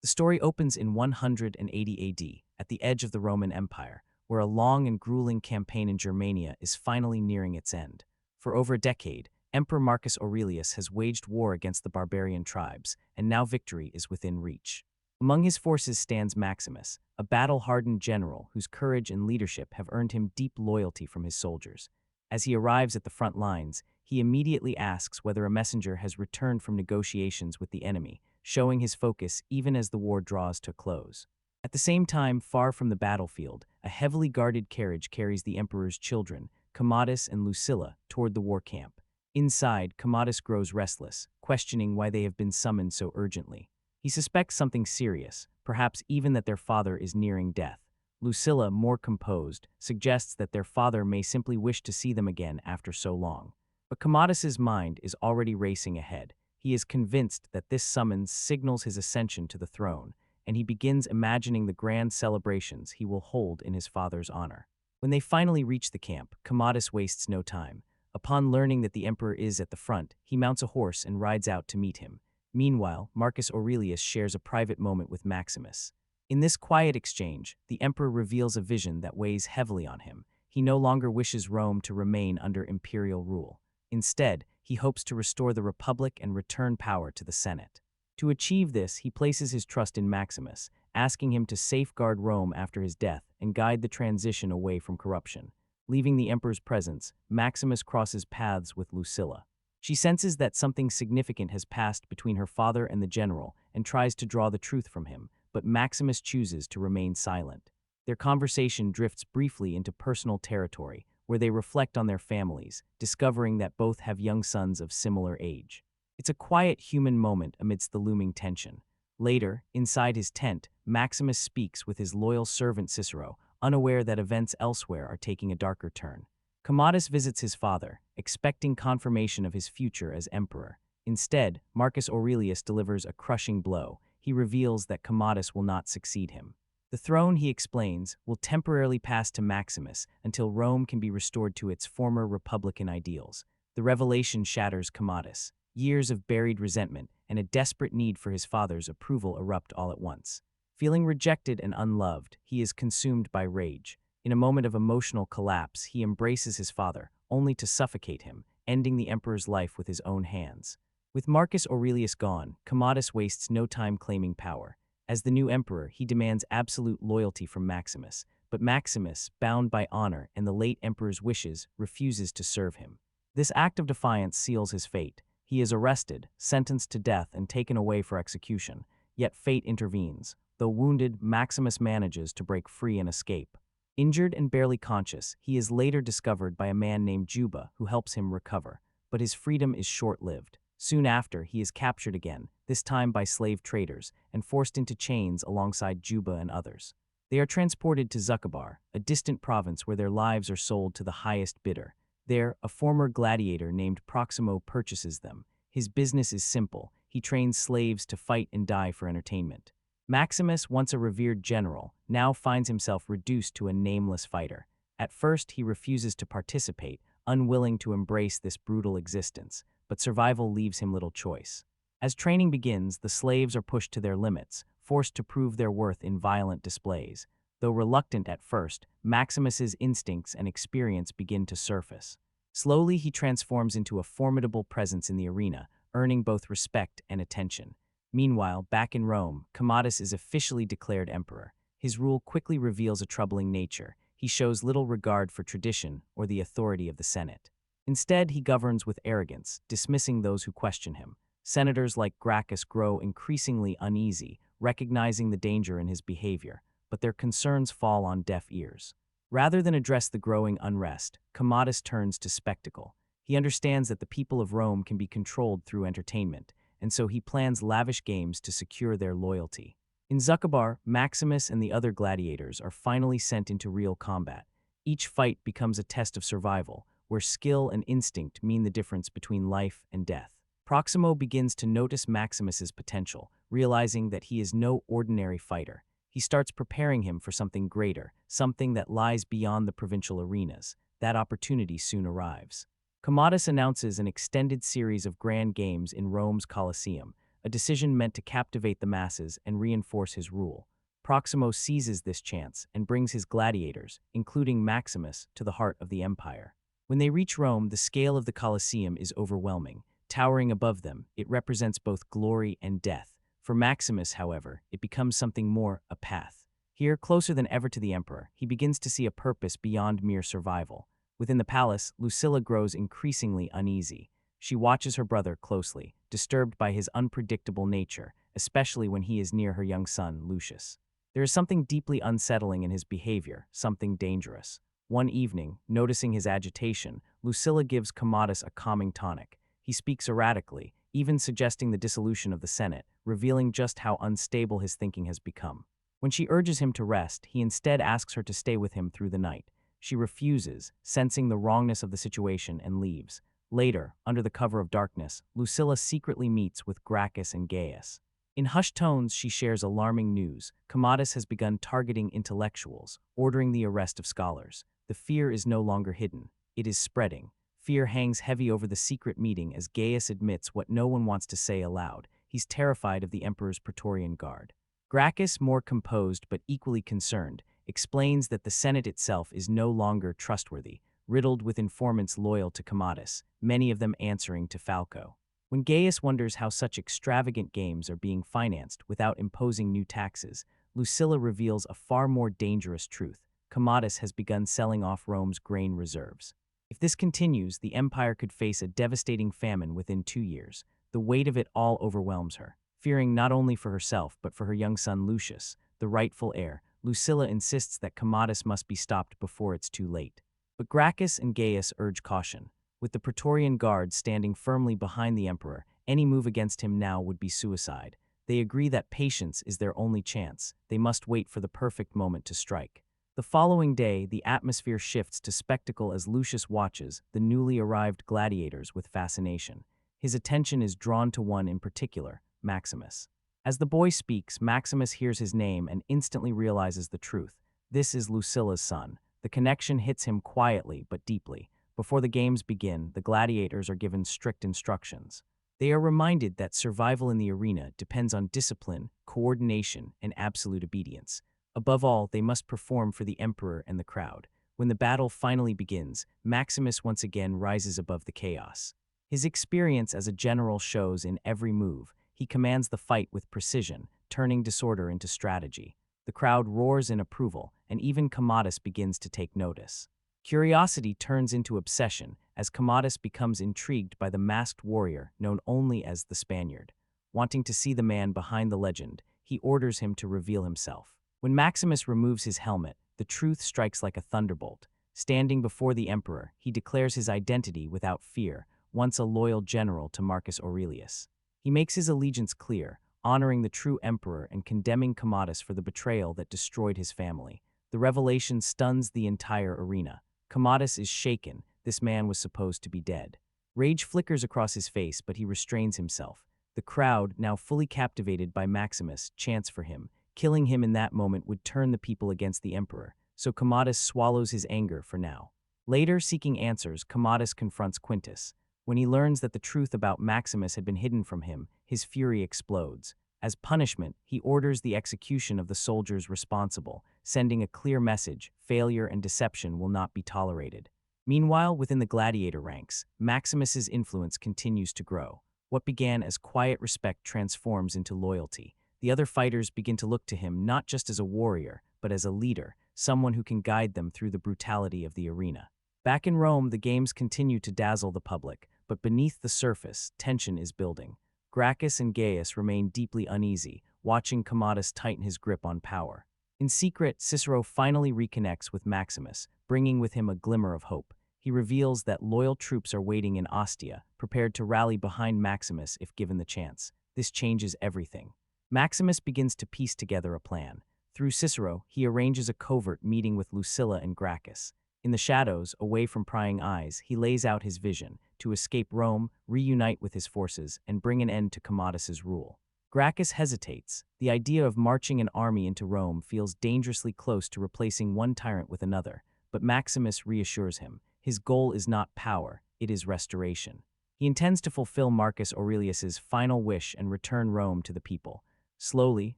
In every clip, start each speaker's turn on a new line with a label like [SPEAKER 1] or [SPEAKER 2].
[SPEAKER 1] The story opens in 180 AD, at the edge of the Roman Empire, where a long and grueling campaign in Germania is finally nearing its end. For over a decade, Emperor Marcus Aurelius has waged war against the barbarian tribes, and now victory is within reach. Among his forces stands Maximus, a battle-hardened general whose courage and leadership have earned him deep loyalty from his soldiers. As he arrives at the front lines, he immediately asks whether a messenger has returned from negotiations with the enemy, showing his focus even as the war draws to a close. At the same time, far from the battlefield, a heavily guarded carriage carries the emperor's children, Commodus and Lucilla, toward the war camp. Inside, Commodus grows restless, questioning why they have been summoned so urgently. He suspects something serious, perhaps even that their father is nearing death. Lucilla, more composed, suggests that their father may simply wish to see them again after so long. But Commodus's mind is already racing ahead. He is convinced that this summons signals his ascension to the throne, and he begins imagining the grand celebrations he will hold in his father's honor. When they finally reach the camp, Commodus wastes no time. Upon learning that the emperor is at the front, he mounts a horse and rides out to meet him. Meanwhile, Marcus Aurelius shares a private moment with Maximus. In this quiet exchange, the emperor reveals a vision that weighs heavily on him. He no longer wishes Rome to remain under imperial rule. Instead, he hopes to restore the Republic and return power to the Senate. To achieve this, he places his trust in Maximus, asking him to safeguard Rome after his death and guide the transition away from corruption. Leaving the emperor's presence, Maximus crosses paths with Lucilla. She senses that something significant has passed between her father and the general and tries to draw the truth from him, but Maximus chooses to remain silent. Their conversation drifts briefly into personal territory, where they reflect on their families, discovering that both have young sons of similar age. It's a quiet human moment amidst the looming tension. Later, inside his tent, Maximus speaks with his loyal servant Cicero, unaware that events elsewhere are taking a darker turn. Commodus visits his father, expecting confirmation of his future as emperor. Instead, Marcus Aurelius delivers a crushing blow. He reveals that Commodus will not succeed him. The throne, he explains, will temporarily pass to Maximus until Rome can be restored to its former republican ideals. The revelation shatters Commodus. Years of buried resentment and a desperate need for his father's approval erupt all at once. Feeling rejected and unloved, he is consumed by rage. In a moment of emotional collapse, he embraces his father, only to suffocate him, ending the emperor's life with his own hands. With Marcus Aurelius gone, Commodus wastes no time claiming power. As the new emperor, he demands absolute loyalty from Maximus, but Maximus, bound by honor and the late emperor's wishes, refuses to serve him. This act of defiance seals his fate. He is arrested, sentenced to death, and taken away for execution. Yet fate intervenes. Though wounded, Maximus manages to break free and escape. Injured and barely conscious, he is later discovered by a man named Juba who helps him recover. But his freedom is short-lived. Soon after, he is captured again, this time by slave traders, and forced into chains alongside Juba and others. They are transported to Zuccobar, a distant province where their lives are sold to the highest bidder. There, a former gladiator named Proximo purchases them. His business is simple. He trains slaves to fight and die for entertainment. Maximus, once a revered general, now finds himself reduced to a nameless fighter. At first, he refuses to participate, unwilling to embrace this brutal existence, but survival leaves him little choice. As training begins, the slaves are pushed to their limits, forced to prove their worth in violent displays. Though reluctant at first, Maximus's instincts and experience begin to surface. Slowly, he transforms into a formidable presence in the arena, earning both respect and attention. Meanwhile, back in Rome, Commodus is officially declared emperor. His rule quickly reveals a troubling nature. He shows little regard for tradition or the authority of the Senate. Instead, he governs with arrogance, dismissing those who question him. Senators like Gracchus grow increasingly uneasy, recognizing the danger in his behavior, but their concerns fall on deaf ears. Rather than address the growing unrest, Commodus turns to spectacle. He understands that the people of Rome can be controlled through entertainment, and so he plans lavish games to secure their loyalty. In Zuccobar, Maximus and the other gladiators are finally sent into real combat. Each fight becomes a test of survival, where skill and instinct mean the difference between life and death. Proximo begins to notice Maximus's potential, realizing that he is no ordinary fighter. He starts preparing him for something greater, something that lies beyond the provincial arenas. That opportunity soon arrives. Commodus announces an extended series of grand games in Rome's Colosseum, a decision meant to captivate the masses and reinforce his rule. Proximo seizes this chance and brings his gladiators, including Maximus, to the heart of the empire. When they reach Rome, the scale of the Colosseum is overwhelming. Towering above them, it represents both glory and death. For Maximus, however, it becomes something more, a path. Here, closer than ever to the emperor, he begins to see a purpose beyond mere survival. Within the palace, Lucilla grows increasingly uneasy. She watches her brother closely, disturbed by his unpredictable nature, especially when he is near her young son, Lucius. There is something deeply unsettling in his behavior, something dangerous. One evening, noticing his agitation, Lucilla gives Commodus a calming tonic. He speaks erratically, even suggesting the dissolution of the Senate, revealing just how unstable his thinking has become. When she urges him to rest, he instead asks her to stay with him through the night. She refuses, sensing the wrongness of the situation, and leaves. Later, under the cover of darkness, Lucilla secretly meets with Gracchus and Gaius. In hushed tones, she shares alarming news. Commodus has begun targeting intellectuals, ordering the arrest of scholars. The fear is no longer hidden. It is spreading. Fear hangs heavy over the secret meeting as Gaius admits what no one wants to say aloud. He's terrified of the emperor's Praetorian Guard. Gracchus, more composed but equally concerned, explains that the Senate itself is no longer trustworthy, riddled with informants loyal to Commodus, many of them answering to Falco. When Gaius wonders how such extravagant games are being financed without imposing new taxes, Lucilla reveals a far more dangerous truth. Commodus has begun selling off Rome's grain reserves. If this continues, the empire could face a devastating famine within 2 years. The weight of it all overwhelms her. Fearing not only for herself but for her young son Lucius, the rightful heir, Lucilla insists that Commodus must be stopped before it's too late. But Gracchus and Gaius urge caution. With the Praetorian Guard standing firmly behind the emperor, any move against him now would be suicide. They agree that patience is their only chance. They must wait for the perfect moment to strike. The following day, the atmosphere shifts to spectacle as Lucius watches the newly arrived gladiators with fascination. His attention is drawn to one in particular, Maximus. As the boy speaks, Maximus hears his name and instantly realizes the truth. This is Lucilla's son. The connection hits him quietly but deeply. Before the games begin, the gladiators are given strict instructions. They are reminded that survival in the arena depends on discipline, coordination, and absolute obedience. Above all, they must perform for the emperor and the crowd. When the battle finally begins, Maximus once again rises above the chaos. His experience as a general shows in every move. He commands the fight with precision, turning disorder into strategy. The crowd roars in approval, and even Commodus begins to take notice. Curiosity turns into obsession as Commodus becomes intrigued by the masked warrior known only as the Spaniard. Wanting to see the man behind the legend, he orders him to reveal himself. When Maximus removes his helmet, the truth strikes like a thunderbolt. Standing before the emperor, he declares his identity without fear, once a loyal general to Marcus Aurelius. He makes his allegiance clear, honoring the true emperor and condemning Commodus for the betrayal that destroyed his family. The revelation stuns the entire arena. Commodus is shaken. This man was supposed to be dead. Rage flickers across his face, but he restrains himself. The crowd, now fully captivated by Maximus, chants for him. Killing him in that moment would turn the people against the emperor, so Commodus swallows his anger for now. Later, seeking answers, Commodus confronts Quintus. When he learns that the truth about Maximus had been hidden from him, his fury explodes. As punishment, he orders the execution of the soldiers responsible, sending a clear message: failure and deception will not be tolerated. Meanwhile, within the gladiator ranks, Maximus's influence continues to grow. What began as quiet respect transforms into loyalty. The other fighters begin to look to him not just as a warrior, but as a leader, someone who can guide them through the brutality of the arena. Back in Rome, the games continue to dazzle the public, but beneath the surface, tension is building. Gracchus and Gaius remain deeply uneasy, watching Commodus tighten his grip on power. In secret, Cicero finally reconnects with Maximus, bringing with him a glimmer of hope. He reveals that loyal troops are waiting in Ostia, prepared to rally behind Maximus if given the chance. This changes everything. Maximus begins to piece together a plan. Through Cicero, he arranges a covert meeting with Lucilla and Gracchus. In the shadows, away from prying eyes, he lays out his vision: to escape Rome, reunite with his forces, and bring an end to Commodus's rule. Gracchus hesitates. The idea of marching an army into Rome feels dangerously close to replacing one tyrant with another, but Maximus reassures him. His goal is not power, it is restoration. He intends to fulfill Marcus Aurelius's final wish and return Rome to the people. Slowly,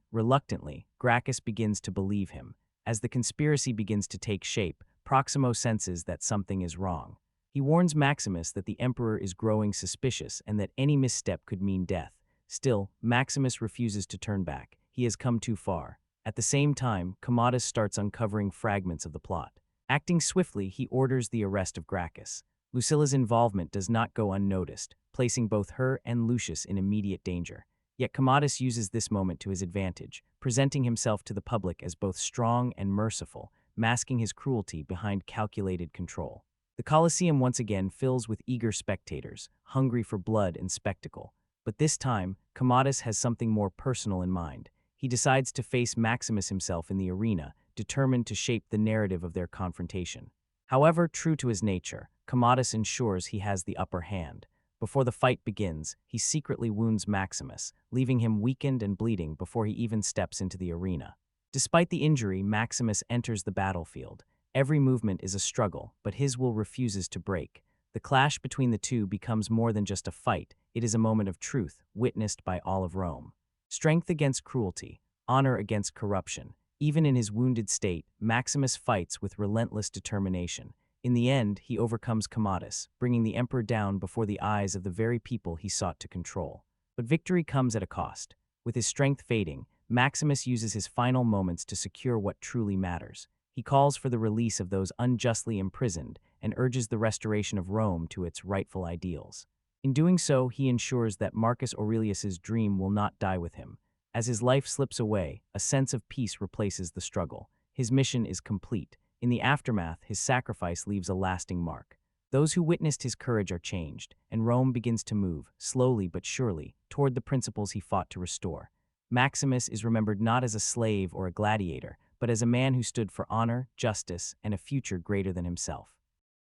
[SPEAKER 1] reluctantly, Gracchus begins to believe him. As the conspiracy begins to take shape, Proximo senses that something is wrong. He warns Maximus that the emperor is growing suspicious and that any misstep could mean death. Still, Maximus refuses to turn back. He has come too far. At the same time, Commodus starts uncovering fragments of the plot. Acting swiftly, he orders the arrest of Gracchus. Lucilla's involvement does not go unnoticed, placing both her and Lucius in immediate danger. Yet Commodus uses this moment to his advantage, presenting himself to the public as both strong and merciful, masking his cruelty behind calculated control. The Colosseum once again fills with eager spectators, hungry for blood and spectacle. But this time, Commodus has something more personal in mind. He decides to face Maximus himself in the arena, determined to shape the narrative of their confrontation. However, true to his nature, Commodus ensures he has the upper hand. Before the fight begins, he secretly wounds Maximus, leaving him weakened and bleeding before he even steps into the arena. Despite the injury, Maximus enters the battlefield. Every movement is a struggle, but his will refuses to break. The clash between the two becomes more than just a fight. It is a moment of truth, witnessed by all of Rome. Strength against cruelty, honor against corruption. Even in his wounded state, Maximus fights with relentless determination. In the end, he overcomes Commodus, bringing the emperor down before the eyes of the very people he sought to control. But victory comes at a cost. With his strength fading, Maximus uses his final moments to secure what truly matters. He calls for the release of those unjustly imprisoned and urges the restoration of Rome to its rightful ideals. In doing so, he ensures that Marcus Aurelius's dream will not die with him. As his life slips away, a sense of peace replaces the struggle. His mission is complete. In the aftermath, his sacrifice leaves a lasting mark. Those who witnessed his courage are changed, and Rome begins to move, slowly but surely, toward the principles he fought to restore. Maximus is remembered not as a slave or a gladiator, but as a man who stood for honor, justice, and a future greater than himself.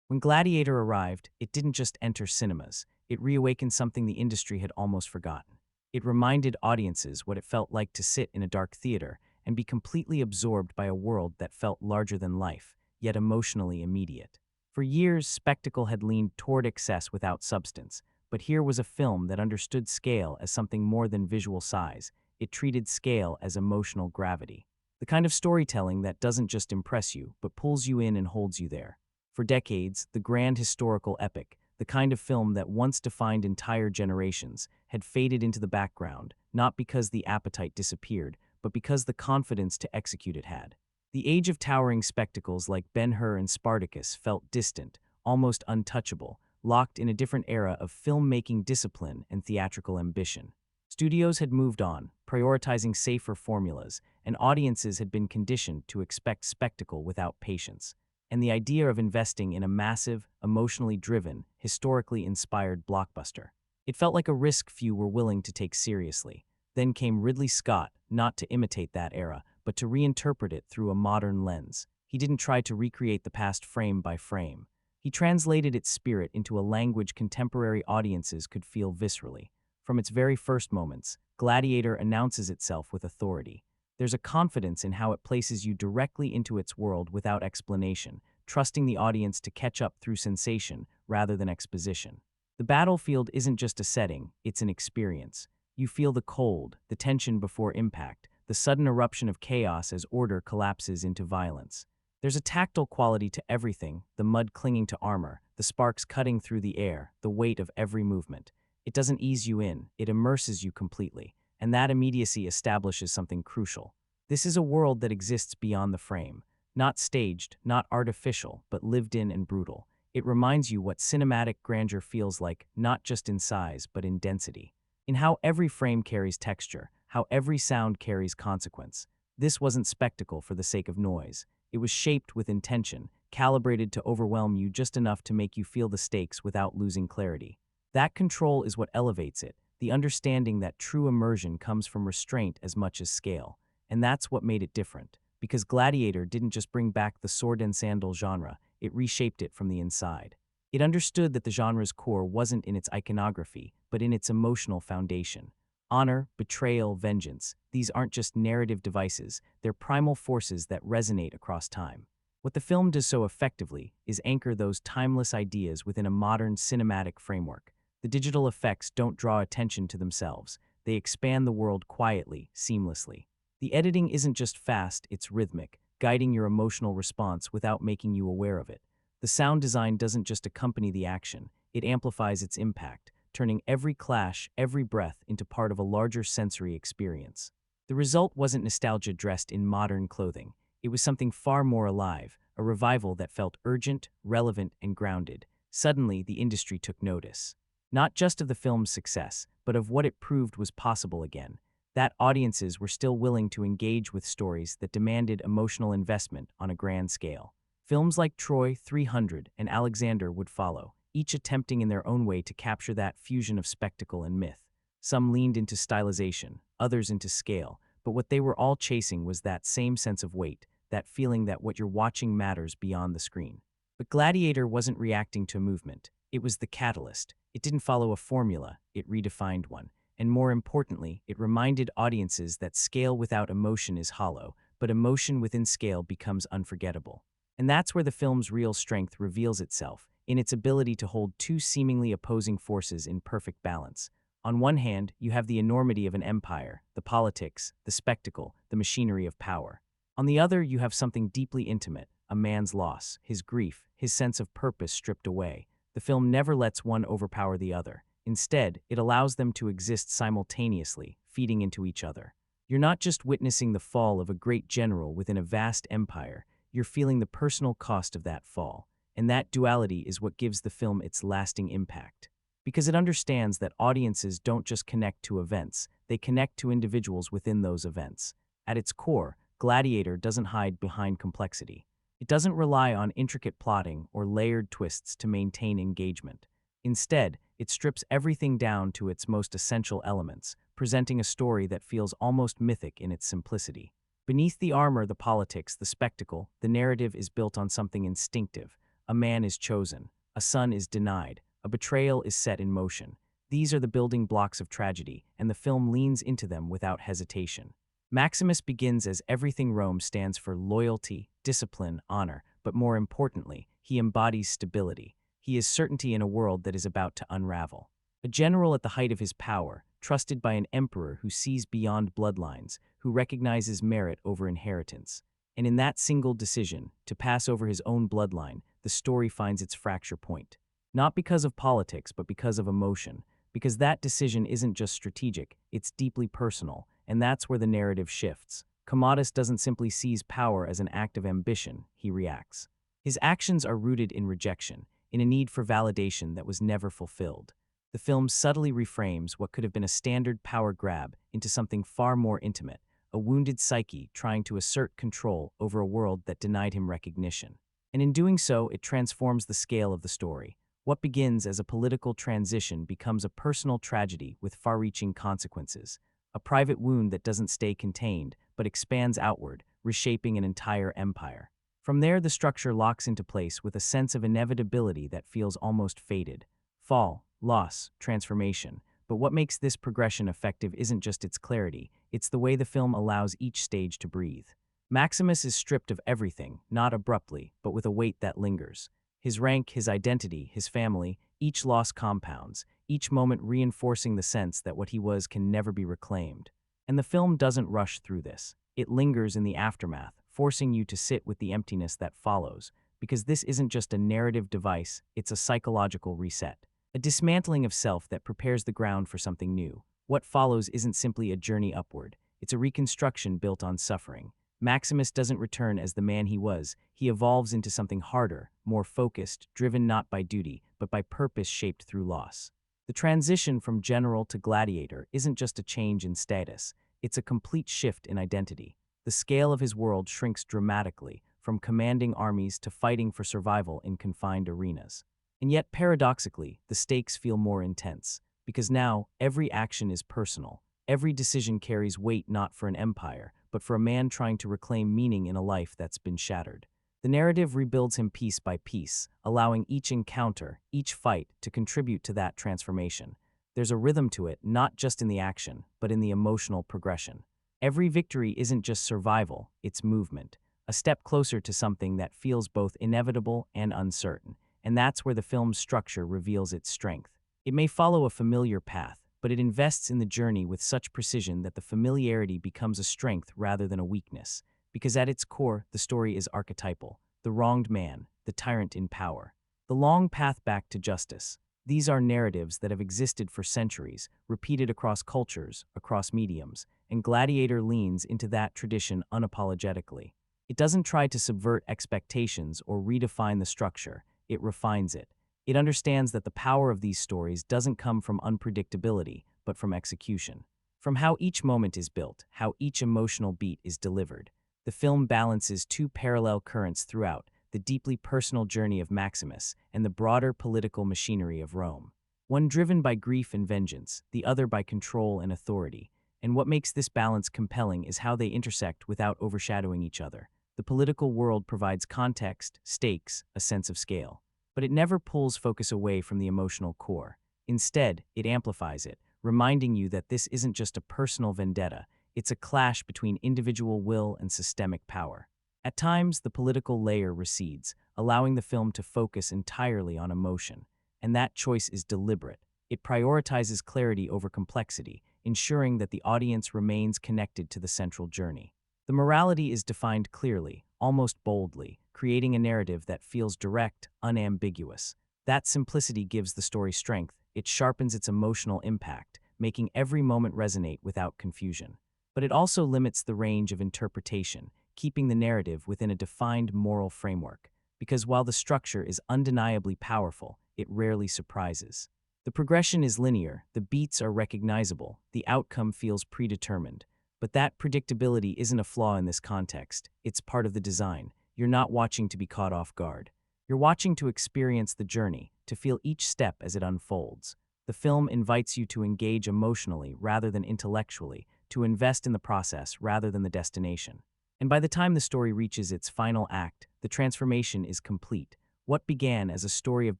[SPEAKER 1] When Gladiator arrived, it didn't just enter cinemas. It reawakened something the industry had almost forgotten. It reminded audiences what it felt like to sit in a dark theater and be completely absorbed by a world that felt larger than life, yet emotionally immediate. For years, spectacle had leaned toward excess without substance, but here was a film that understood scale as something more than visual size. It treated scale as emotional gravity. The kind of storytelling that doesn't just impress you, but pulls you in and holds you there. For decades, the grand historical epic, the kind of film that once defined entire generations, had faded into the background, not because the appetite disappeared, but because the confidence to execute it had. The age of towering spectacles like Ben-Hur and Spartacus felt distant, almost untouchable, locked in a different era of filmmaking discipline and theatrical ambition. Studios had moved on, prioritizing safer formulas, and audiences had been conditioned to expect spectacle without patience. And the idea of investing in a massive, emotionally driven, historically inspired blockbuster. It felt like a risk few were willing to take seriously. Then came Ridley Scott, not to imitate that era, but to reinterpret it through a modern lens. He didn't try to recreate the past frame by frame. He translated its spirit into a language contemporary audiences could feel viscerally. From its very first moments, Gladiator announces itself with authority. There's a confidence in how it places you directly into its world without explanation, trusting the audience to catch up through sensation rather than exposition. The battlefield isn't just a setting, it's an experience. You feel the cold, the tension before impact, the sudden eruption of chaos as order collapses into violence. There's a tactile quality to everything, the mud clinging to armor, the sparks cutting through the air, the weight of every movement. It doesn't ease you in, it immerses you completely. And that immediacy establishes something crucial. This is a world that exists beyond the frame, not staged, not artificial, but lived in and brutal. It reminds you what cinematic grandeur feels like, not just in size, but in density. In how every frame carries texture, how every sound carries consequence. This wasn't spectacle for the sake of noise. It was shaped with intention, calibrated to overwhelm you just enough to make you feel the stakes without losing clarity. That control is what elevates it. The understanding that true immersion comes from restraint as much as scale. And that's what made it different. Because Gladiator didn't just bring back the sword and sandal genre, it reshaped it from the inside. It understood that the genre's core wasn't in its iconography, but in its emotional foundation. Honor, betrayal, vengeance, these aren't just narrative devices, they're primal forces that resonate across time. What the film does so effectively is anchor those timeless ideas within a modern cinematic framework. The digital effects don't draw attention to themselves. They expand the world quietly, seamlessly. The editing isn't just fast, it's rhythmic, guiding your emotional response without making you aware of it. The sound design doesn't just accompany the action, it amplifies its impact, turning every clash, every breath into part of a larger sensory experience. The result wasn't nostalgia dressed in modern clothing. It was something far more alive, a revival that felt urgent, relevant, and grounded. Suddenly, the industry took notice. Not just of the film's success, but of what it proved was possible again. That audiences were still willing to engage with stories that demanded emotional investment on a grand scale. Films like Troy 300 and Alexander would follow, each attempting in their own way to capture that fusion of spectacle and myth. Some leaned into stylization, others into scale, but what they were all chasing was that same sense of weight, that feeling that what you're watching matters beyond the screen. But Gladiator wasn't reacting to movement. It was the catalyst. It didn't follow a formula, it redefined one. And more importantly, it reminded audiences that scale without emotion is hollow, but emotion within scale becomes unforgettable. And that's where the film's real strength reveals itself, in its ability to hold two seemingly opposing forces in perfect balance. On one hand, you have the enormity of an empire, the politics, the spectacle, the machinery of power. On the other, you have something deeply intimate, a man's loss, his grief, his sense of purpose stripped away. The film never lets one overpower the other. Instead, it allows them to exist simultaneously, feeding into each other. You're not just witnessing the fall of a great general within a vast empire, you're feeling the personal cost of that fall. And that duality is what gives the film its lasting impact. Because it understands that audiences don't just connect to events, they connect to individuals within those events. At its core, Gladiator doesn't hide behind complexity. It doesn't rely on intricate plotting or layered twists to maintain engagement. Instead, it strips everything down to its most essential elements, presenting a story that feels almost mythic in its simplicity. Beneath the armor, the politics, the spectacle, the narrative is built on something instinctive. A man is chosen, a son is denied, a betrayal is set in motion. These are the building blocks of tragedy, and the film leans into them without hesitation. Maximus begins as everything Rome stands for: loyalty, discipline, honor, but more importantly, he embodies stability. He is certainty in a world that is about to unravel. A general at the height of his power, trusted by an emperor who sees beyond bloodlines, who recognizes merit over inheritance. And in that single decision, to pass over his own bloodline, the story finds its fracture point. Not because of politics, but because of emotion. Because that decision isn't just strategic, it's deeply personal, and that's where the narrative shifts. Commodus doesn't simply seize power as an act of ambition, he reacts. His actions are rooted in rejection, in a need for validation that was never fulfilled. The film subtly reframes what could have been a standard power grab into something far more intimate, a wounded psyche trying to assert control over a world that denied him recognition. And in doing so, it transforms the scale of the story. What begins as a political transition becomes a personal tragedy with far-reaching consequences, a private wound that doesn't stay contained, but expands outward, reshaping an entire empire. From there, the structure locks into place with a sense of inevitability that feels almost fated. Fall, loss, transformation. But what makes this progression effective isn't just its clarity, it's the way the film allows each stage to breathe. Maximus is stripped of everything, not abruptly, but with a weight that lingers. His rank, his identity, his family, each loss compounds, each moment reinforcing the sense that what he was can never be reclaimed. And the film doesn't rush through this. It lingers in the aftermath, forcing you to sit with the emptiness that follows, because this isn't just a narrative device, it's a psychological reset. A dismantling of self that prepares the ground for something new. What follows isn't simply a journey upward, it's a reconstruction built on suffering. Maximus doesn't return as the man he was, he evolves into something harder, more focused, driven not by duty, but by purpose shaped through loss. The transition from general to gladiator isn't just a change in status, it's a complete shift in identity. The scale of his world shrinks dramatically, from commanding armies to fighting for survival in confined arenas. And yet, paradoxically, the stakes feel more intense, because now every action is personal. Every decision carries weight not for an empire, but for a man trying to reclaim meaning in a life that's been shattered. The narrative rebuilds him piece by piece, allowing each encounter, each fight, to contribute to that transformation. There's a rhythm to it, not just in the action, but in the emotional progression. Every victory isn't just survival, it's movement, a step closer to something that feels both inevitable and uncertain. And that's where the film's structure reveals its strength. It may follow a familiar path, but it invests in the journey with such precision that the familiarity becomes a strength rather than a weakness, because at its core, the story is archetypal: the wronged man, the tyrant in power, the long path back to justice. These are narratives that have existed for centuries, repeated across cultures, across mediums, and Gladiator leans into that tradition unapologetically. It doesn't try to subvert expectations or redefine the structure, it refines it. It understands that the power of these stories doesn't come from unpredictability, but from execution. From how each moment is built, how each emotional beat is delivered. The film balances two parallel currents throughout: the deeply personal journey of Maximus and the broader political machinery of Rome. One driven by grief and vengeance, the other by control and authority. And what makes this balance compelling is how they intersect without overshadowing each other. The political world provides context, stakes, a sense of scale. But it never pulls focus away from the emotional core. Instead, it amplifies it, reminding you that this isn't just a personal vendetta, it's a clash between individual will and systemic power. At times, the political layer recedes, allowing the film to focus entirely on emotion. And that choice is deliberate. It prioritizes clarity over complexity, ensuring that the audience remains connected to the central journey. The morality is defined clearly, almost boldly, creating a narrative that feels direct, unambiguous. That simplicity gives the story strength. It sharpens its emotional impact, making every moment resonate without confusion. But it also limits the range of interpretation, keeping the narrative within a defined moral framework. Because while the structure is undeniably powerful, it rarely surprises. The progression is linear, the beats are recognizable, the outcome feels predetermined. But that predictability isn't a flaw in this context, it's part of the design. You're not watching to be caught off guard. You're watching to experience the journey, to feel each step as it unfolds. The film invites you to engage emotionally rather than intellectually, to invest in the process rather than the destination. And by the time the story reaches its final act, the transformation is complete. What began as a story of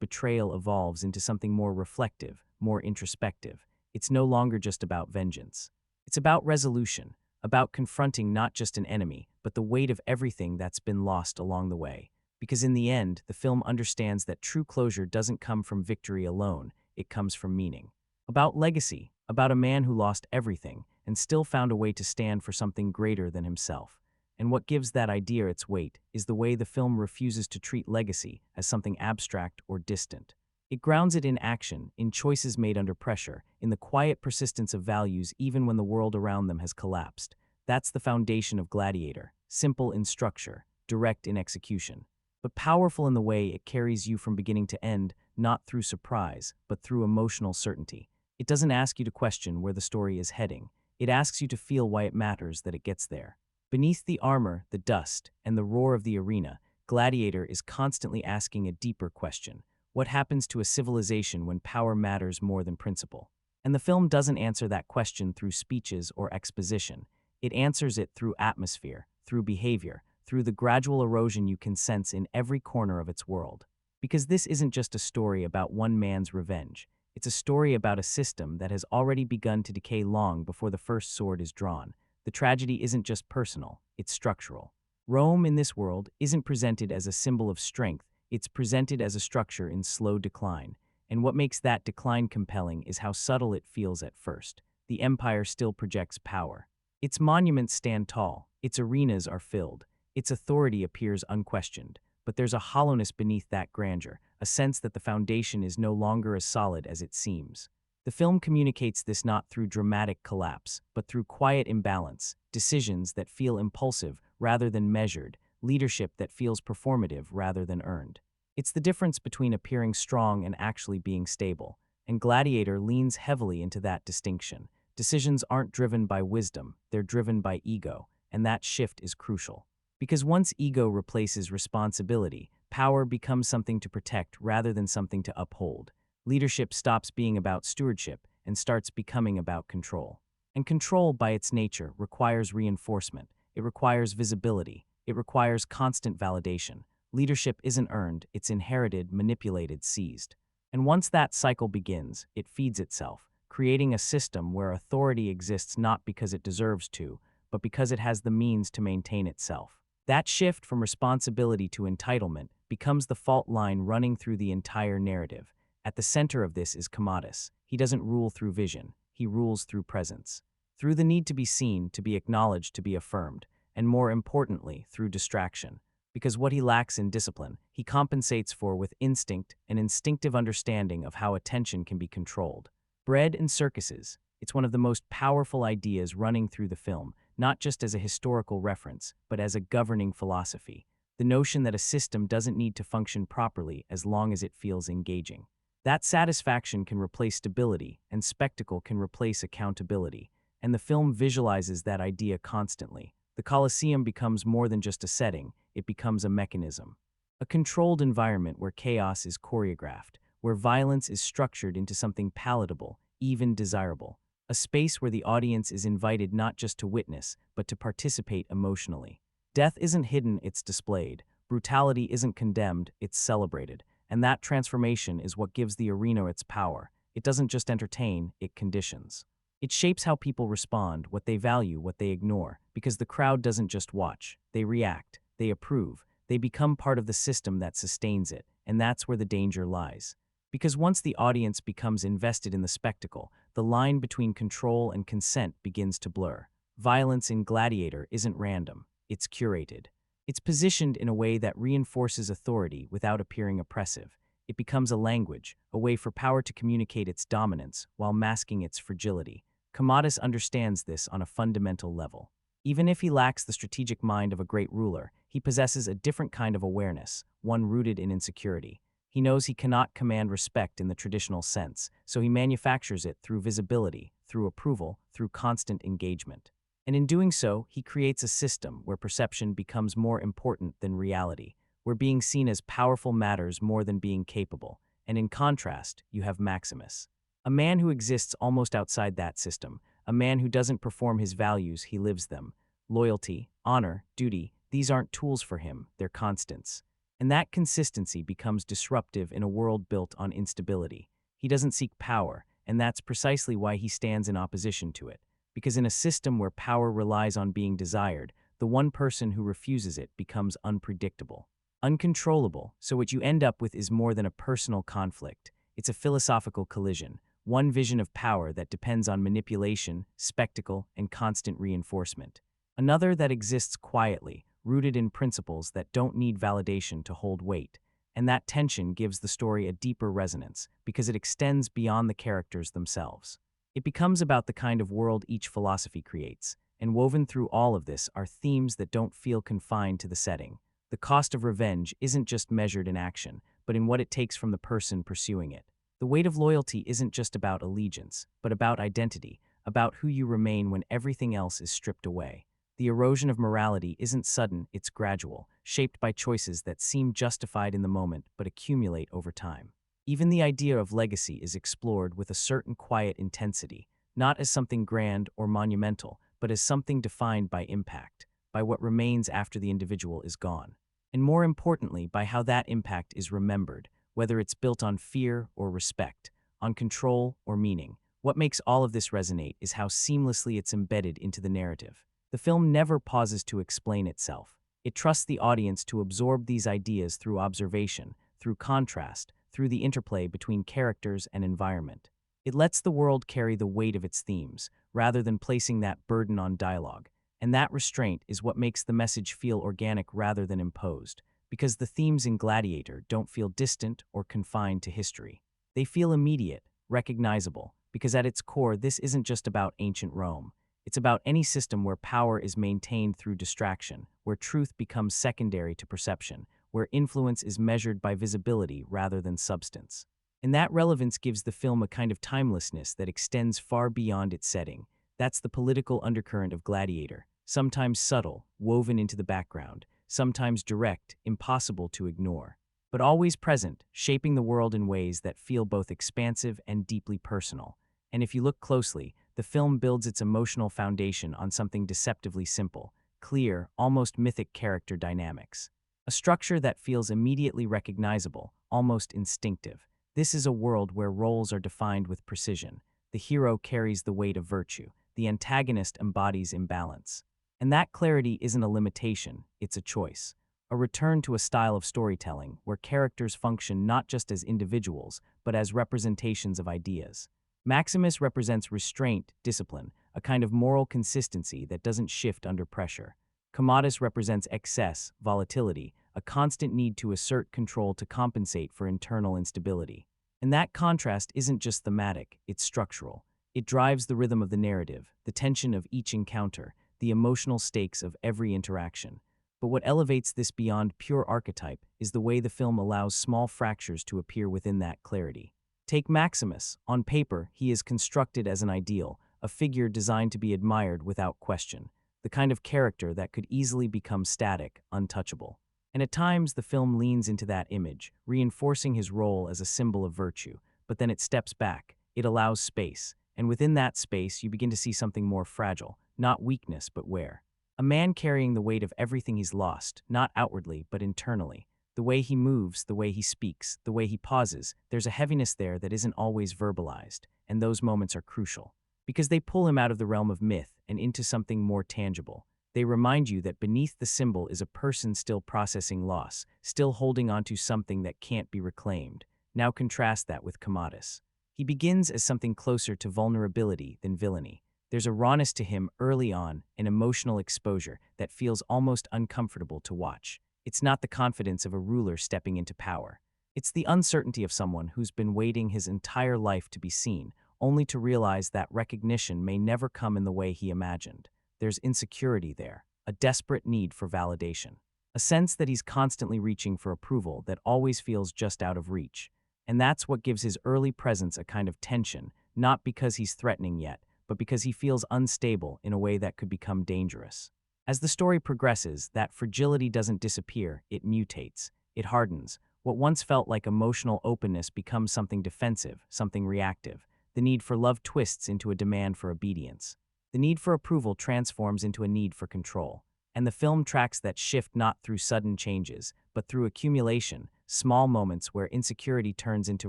[SPEAKER 1] betrayal evolves into something more reflective, more introspective. It's no longer just about vengeance. It's about resolution, about confronting not just an enemy, but the weight of everything that's been lost along the way. Because in the end, the film understands that true closure doesn't come from victory alone, it comes from meaning. About legacy, about a man who lost everything and still found a way to stand for something greater than himself. And what gives that idea its weight is the way the film refuses to treat legacy as something abstract or distant. It grounds it in action, in choices made under pressure, in the quiet persistence of values even when the world around them has collapsed. That's the foundation of Gladiator, simple in structure, direct in execution, but powerful in the way it carries you from beginning to end, not through surprise, but through emotional certainty. It doesn't ask you to question where the story is heading. It asks you to feel why it matters that it gets there. Beneath the armor, the dust, and the roar of the arena, Gladiator is constantly asking a deeper question. What happens to a civilization when power matters more than principle? And the film doesn't answer that question through speeches or exposition. It answers it through atmosphere, through behavior, through the gradual erosion you can sense in every corner of its world. Because this isn't just a story about one man's revenge. It's a story about a system that has already begun to decay long before the first sword is drawn. The tragedy isn't just personal, it's structural. Rome in this world isn't presented as a symbol of strength, it's presented as a structure in slow decline. And what makes that decline compelling is how subtle it feels at first. The empire still projects power. Its monuments stand tall, its arenas are filled, its authority appears unquestioned. But there's a hollowness beneath that grandeur, a sense that the foundation is no longer as solid as it seems. The film communicates this not through dramatic collapse, but through quiet imbalance, decisions that feel impulsive rather than measured, leadership that feels performative rather than earned. It's the difference between appearing strong and actually being stable, and Gladiator leans heavily into that distinction. Decisions aren't driven by wisdom, they're driven by ego, and that shift is crucial. Because once ego replaces responsibility, power becomes something to protect rather than something to uphold. Leadership stops being about stewardship and starts becoming about control. And control, by its nature, requires reinforcement. It requires visibility. It requires constant validation. Leadership isn't earned, it's inherited, manipulated, seized. And once that cycle begins, it feeds itself, creating a system where authority exists not because it deserves to, but because it has the means to maintain itself. That shift from responsibility to entitlement becomes the fault line running through the entire narrative. At the center of this is Commodus. He doesn't rule through vision, he rules through presence. Through the need to be seen, to be acknowledged, to be affirmed, and more importantly, through distraction. Because what he lacks in discipline, he compensates for with instinct, an instinctive understanding of how attention can be controlled. Bread and circuses. It's one of the most powerful ideas running through the film, not just as a historical reference, but as a governing philosophy. The notion that a system doesn't need to function properly as long as it feels engaging. That satisfaction can replace stability, and spectacle can replace accountability. And the film visualizes that idea constantly. The Colosseum becomes more than just a setting, it becomes a mechanism. A controlled environment where chaos is choreographed, where violence is structured into something palatable, even desirable. A space where the audience is invited not just to witness, but to participate emotionally. Death isn't hidden, it's displayed. Brutality isn't condemned, it's celebrated. And that transformation is what gives the arena its power. It doesn't just entertain, it conditions. It shapes how people respond, what they value, what they ignore, because the crowd doesn't just watch, they react, they approve, they become part of the system that sustains it, and that's where the danger lies. Because once the audience becomes invested in the spectacle, the line between control and consent begins to blur. Violence in Gladiator isn't random, it's curated. It's positioned in a way that reinforces authority without appearing oppressive. It becomes a language, a way for power to communicate its dominance while masking its fragility. Commodus understands this on a fundamental level. Even if he lacks the strategic mind of a great ruler, he possesses a different kind of awareness, one rooted in insecurity. He knows he cannot command respect in the traditional sense, so he manufactures it through visibility, through approval, through constant engagement. And in doing so, he creates a system where perception becomes more important than reality, where being seen as powerful matters more than being capable. And in contrast, you have Maximus. A man who exists almost outside that system, a man who doesn't perform his values, he lives them. Loyalty, honor, duty, these aren't tools for him, they're constants. And that consistency becomes disruptive in a world built on instability. He doesn't seek power, and that's precisely why he stands in opposition to it. Because in a system where power relies on being desired, the one person who refuses it becomes unpredictable, uncontrollable, so what you end up with is more than a personal conflict. It's a philosophical collision, one vision of power that depends on manipulation, spectacle, and constant reinforcement. Another that exists quietly, rooted in principles that don't need validation to hold weight. And that tension gives the story a deeper resonance, because it extends beyond the characters themselves. It becomes about the kind of world each philosophy creates, and woven through all of this are themes that don't feel confined to the setting. The cost of revenge isn't just measured in action, but in what it takes from the person pursuing it. The weight of loyalty isn't just about allegiance, but about identity, about who you remain when everything else is stripped away. The erosion of morality isn't sudden, it's gradual, shaped by choices that seem justified in the moment but accumulate over time. Even the idea of legacy is explored with a certain quiet intensity, not as something grand or monumental, but as something defined by impact, by what remains after the individual is gone. And more importantly, by how that impact is remembered, whether it's built on fear or respect, on control or meaning. What makes all of this resonate is how seamlessly it's embedded into the narrative. The film never pauses to explain itself. It trusts the audience to absorb these ideas through observation, through contrast, through the interplay between characters and environment. It lets the world carry the weight of its themes, rather than placing that burden on dialogue. And that restraint is what makes the message feel organic rather than imposed, because the themes in Gladiator don't feel distant or confined to history. They feel immediate, recognizable, because at its core this isn't just about ancient Rome. It's about any system where power is maintained through distraction, where truth becomes secondary to perception, where influence is measured by visibility rather than substance. And that relevance gives the film a kind of timelessness that extends far beyond its setting. That's the political undercurrent of Gladiator, sometimes subtle, woven into the background, sometimes direct, impossible to ignore, but always present, shaping the world in ways that feel both expansive and deeply personal. And if you look closely, the film builds its emotional foundation on something deceptively simple, clear, almost mythic character dynamics. A structure that feels immediately recognizable, almost instinctive. This is a world where roles are defined with precision. The hero carries the weight of virtue. The antagonist embodies imbalance. And that clarity isn't a limitation, it's a choice. a return to a style of storytelling where characters function not just as individuals, but as representations of ideas. Maximus represents restraint, discipline, a kind of moral consistency that doesn't shift under pressure. Commodus represents excess, volatility, a constant need to assert control to compensate for internal instability. And that contrast isn't just thematic, it's structural. It drives the rhythm of the narrative, the tension of each encounter, the emotional stakes of every interaction. But what elevates this beyond pure archetype is the way the film allows small fractures to appear within that clarity. Take Maximus. On paper, he is constructed as an ideal, a figure designed to be admired without question, the kind of character that could easily become static, untouchable. And at times, the film leans into that image, reinforcing his role as a symbol of virtue, but then it steps back. It allows space, and within that space, you begin to see something more fragile, not weakness, but wear. A man carrying the weight of everything he's lost, not outwardly, but internally. The way he moves, the way he speaks, the way he pauses, there's a heaviness there that isn't always verbalized, and those moments are crucial. Because they pull him out of the realm of myth and into something more tangible. They remind you that beneath the symbol is a person still processing loss, still holding onto something that can't be reclaimed. Now contrast that with Commodus. He begins as something closer to vulnerability than villainy. There's a rawness to him early on, an emotional exposure that feels almost uncomfortable to watch. It's not the confidence of a ruler stepping into power. It's the uncertainty of someone who's been waiting his entire life to be seen, only to realize that recognition may never come in the way he imagined. There's insecurity there, a desperate need for validation, a sense that he's constantly reaching for approval that always feels just out of reach. And that's what gives his early presence a kind of tension, not because he's threatening yet, but because he feels unstable in a way that could become dangerous. As the story progresses, that fragility doesn't disappear, it mutates, it hardens. What once felt like emotional openness becomes something defensive, something reactive. The need for love twists into a demand for obedience. The need for approval transforms into a need for control. And the film tracks that shift not through sudden changes, but through accumulation, small moments where insecurity turns into